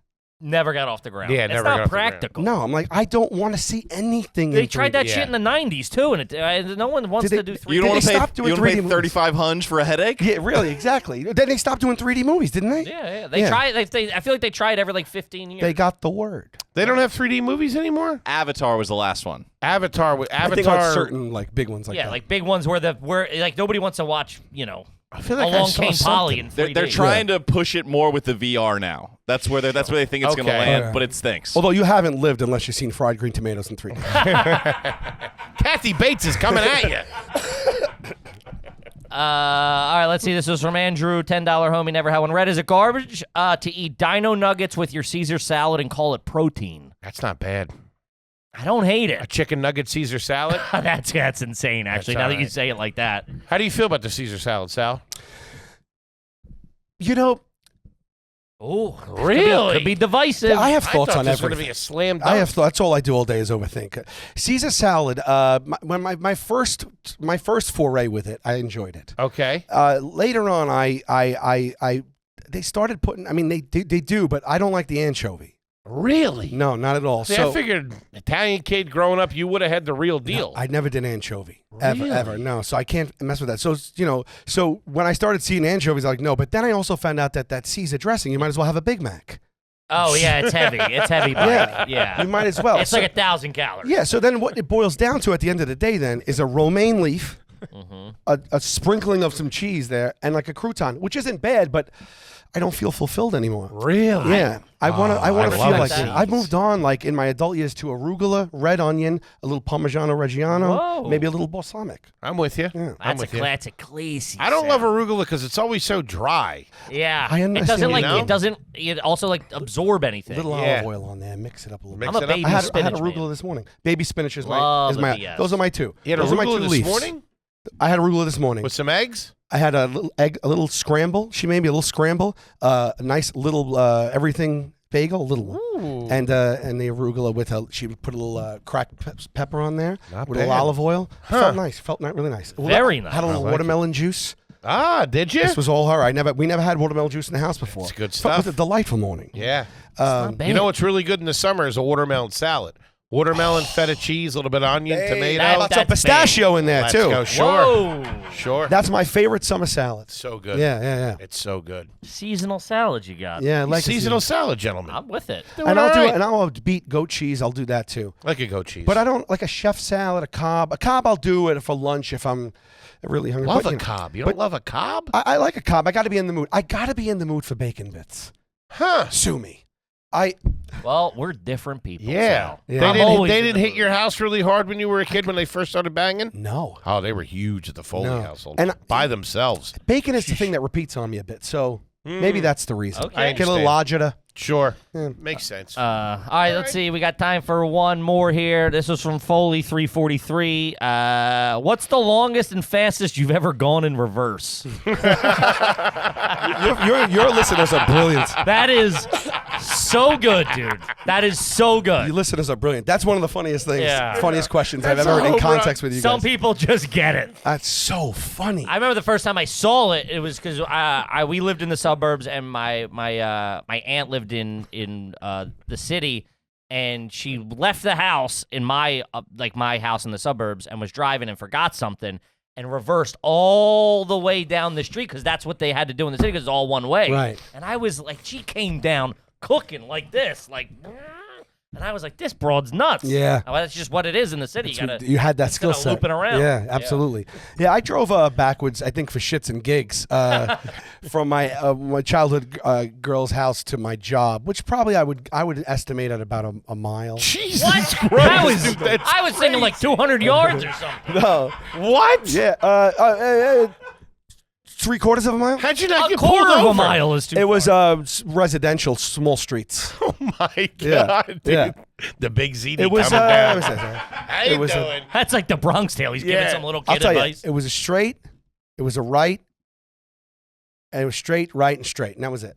Never got off the ground. Yeah, it's never got not off the ground. practical. No, I'm like, I don't want to see anything They in tried 3D. that Yeah. shit in the 90s, too, and no one wants Did to they- do 3D. You don't Did want they to pay. stop doing You don't pay 3D movies? 35 hunch for a headache. Yeah, really, exactly. Then they stopped doing 3D movies, didn't they? Yeah. They Yeah. try. I feel like they tried every like 15 years. They got the word. They don't have 3D movies anymore? Avatar was the last one. Avatar. I think on certain like big ones like yeah, that. like big ones where like nobody wants to watch. I feel like I Along saw Came Polly something. in 3D. They're trying to push it more with the VR now. That's where they think it's going to Okay. land, Okay. but it stinks. Although you haven't lived unless you've seen fried green tomatoes in 3D. Kathy Bates is coming at you. All right, let's see. This was from Andrew, $10 homie, never had one. Red, is it garbage to eat dino nuggets with your Caesar salad and call it protein? That's not bad. I don't hate A it. chicken nugget Caesar salad? That's insane, actually, That's now that all you right. say it like that. How do you feel about the Caesar salad, Sal? You know, Oh, Really? Could be divisive. I have thoughts I thought on this was going everything. to be a slam dunk. I have that's all I do all day is overthink. Caesar salad. When my first foray with it, I enjoyed it. Okay. Later on, they started putting. I mean, they do, but I don't like the anchovy. Really? No, not at all. See, so I figured Italian kid growing up, you would have had the real deal. I never did anchovy Really? ever. No, so I can't mess with that. So so when I started seeing anchovies, I was like, no. But then I also found out that Caesar dressing, you might as well have a Big Mac. Oh, yeah, it's heavy. It's heavy. Yeah. Yeah. You might as well. It's So- like 1,000 calories. Yeah, so then what it boils down to at the end of the day then is a romaine leaf, a sprinkling of some cheese there, and like a crouton, which isn't bad, but I don't feel fulfilled anymore. Really? Yeah, I want to. I want I to love feel like that. that. I've moved on, like in my adult years, to arugula, red onion, a little Parmigiano Reggiano, Whoa. maybe a little balsamic. I'm with you. Yeah. I'm That's with you. that's a classy. I don't love salad. arugula because it's always so dry. Yeah, I it understand, doesn't like you know? it doesn't. It also like absorb anything. Little Yeah. olive oil on there, mix it up a little. Mix I'm a it up. baby I had spinach arugula man. this morning. Baby spinach is Love my. a BS. Those are my two. You had Those are my arugula two this leaves. morning I had arugula this morning. with some eggs? I had a little egg, a little scramble. She made me a little scramble, a nice little everything bagel, a little one, and the arugula with she would put a little cracked pepper on there Not with bad. a little olive oil. Felt nice. Felt really nice. Very nice. Had a little watermelon juice. Ah, did you? This was all her. We never had watermelon juice in the house before. It's good Felt- stuff. It was a delightful morning. Yeah. bad. You know what's really good in the summer is a watermelon salad. Watermelon, feta cheese, a little bit of onion, tomato. that- Lots of that's pistachio in there Let's too. go. Sure. Whoa. Sure. That's my favorite summer salad. so good. Yeah. It's so good. Seasonal salad you got. Yeah, like Seasonal salad, gentlemen. I'm with it. And I'll beat goat cheese. I'll do that too. Like a goat cheese. But I don't like a chef salad, a cob. A cob I'll do it for lunch if I'm really hungry. love But, a you know, cob. You don't love a cob? I like a cob. I got to be in the mood. I got to be in the mood for bacon bits. Huh. Sue me. Well, we're different people. Yeah. Sal. Yeah. I'm They always didn't in the hit mood. your house really hard when you were a kid when they first started banging? No. Oh, they were huge at the Foley No. household. And by themselves. Bacon is the thing that repeats on me a bit. So maybe that's the reason. Okay. I Get a little agita. Sure. Yeah. Makes sense. All right, let's see. We got time for one more here. This is from Foley 343. What's the longest and fastest you've ever gone in reverse? Your listeners are brilliant. That is so good, dude. That is so good. Your listeners are brilliant. That's one of the funniest things, Yeah. funniest questions I've ever heard in context with you Some guys. people just get it. That's so funny. I remember the first time I saw it. It was because we lived in the suburbs, and my aunt lived in the city, and she left the house in my house in the suburbs, and was driving and forgot something, and reversed all the way down the street because that's what they had to do in the city because it's all one way. Right. And I was like, she came down cooking like this, like. And I was like, "This broad's nuts." Yeah. well, that's just what it is in the city. You had that skill kinda set. looping around. Yeah, absolutely. Yeah, I drove backwards, I think, for shits and gigs from my childhood girl's house to my job, which probably I would estimate at about a mile. Jesus What? Christ. I was thinking like 200 yards or something. No. What? Yeah. 3/4 of a mile? How'd you not A get pulled quarter of a over? mile is too It was far. residential, small streets. Oh, my Yeah. God, dude. Yeah. The big ZD It was. coming down. what was that? How you it was a- doing? That's like the Bronx Tale. He's giving Yeah. some little I'll kid tell advice. you, it was a straight, it was a right, and it was straight, right, and straight, and that was it.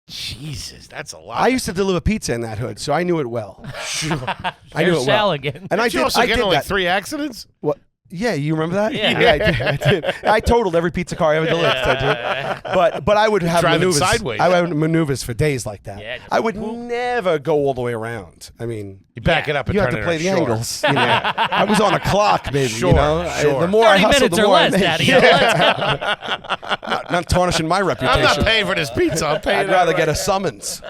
Jesus, that's a lot. I used to deliver pizza in that hood, so I knew it well. I knew There's it Sal well. again. And I Did you did. also I get did in like that. 3 accidents? What? Yeah, you remember that? Yeah. I did. I totaled every pizza car I ever delivered. But I would have Driving maneuvers. sideways. I would have maneuvers for days like that. Yeah, I would never go all the way around. I mean, You back it up and you have turn to it play in the short. angles. You know? I was on a clock, baby. Sure, you know? sure. The more I 30 hustle, minutes the or more less, I make. Daddy. Yeah. Let's Not tarnishing my reputation. I'm not paying for this pizza. I'm paying I'd rather get a summons.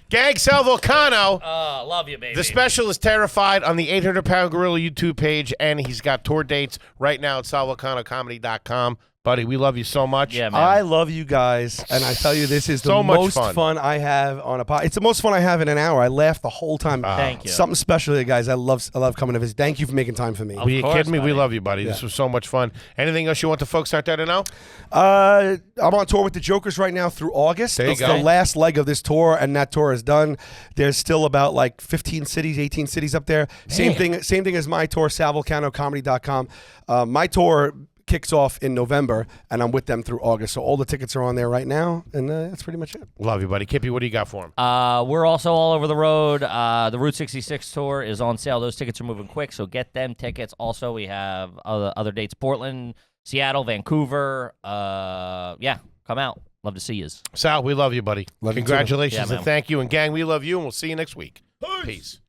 Gang Sal Vulcano. Love you, baby. The special is Terrified on the 800-Pound Gorilla YouTube page, and he's got tour dates right now at salvulcanocomedy.com. Buddy, we love you so much. Yeah, man. I love you guys, and I tell you, this is the So much most fun. fun I have on a pod. It's the most fun I have in an hour. I laugh the whole time. Thank you. Something special here, guys. I love coming to visit. Thank you for making time for me. Are you course, kidding me? We buddy. love you, buddy. This was so much fun. Anything else you want the folks out there to know? I'm on tour with the Jokers right now through August. There you It's go. the last leg of this tour, and that tour is done. There's still about like 15 cities, 18 cities up there. Same thing as my tour, salvulcanocomedy.com. My tour kicks off in November, and I'm with them through August. So all the tickets are on there right now, and that's pretty much it. Love you, buddy. Kippy, what do you got for him? We're also all over the road. The Route 66 tour is on sale. Those tickets are moving quick, so get them tickets. Also, we have other dates: Portland, Seattle, Vancouver. Yeah, come out. Love to see you. Sal, we love you, buddy. Love you too. Congratulations Yeah, and man. thank you. And gang, we love you, and we'll see you next week. Peace.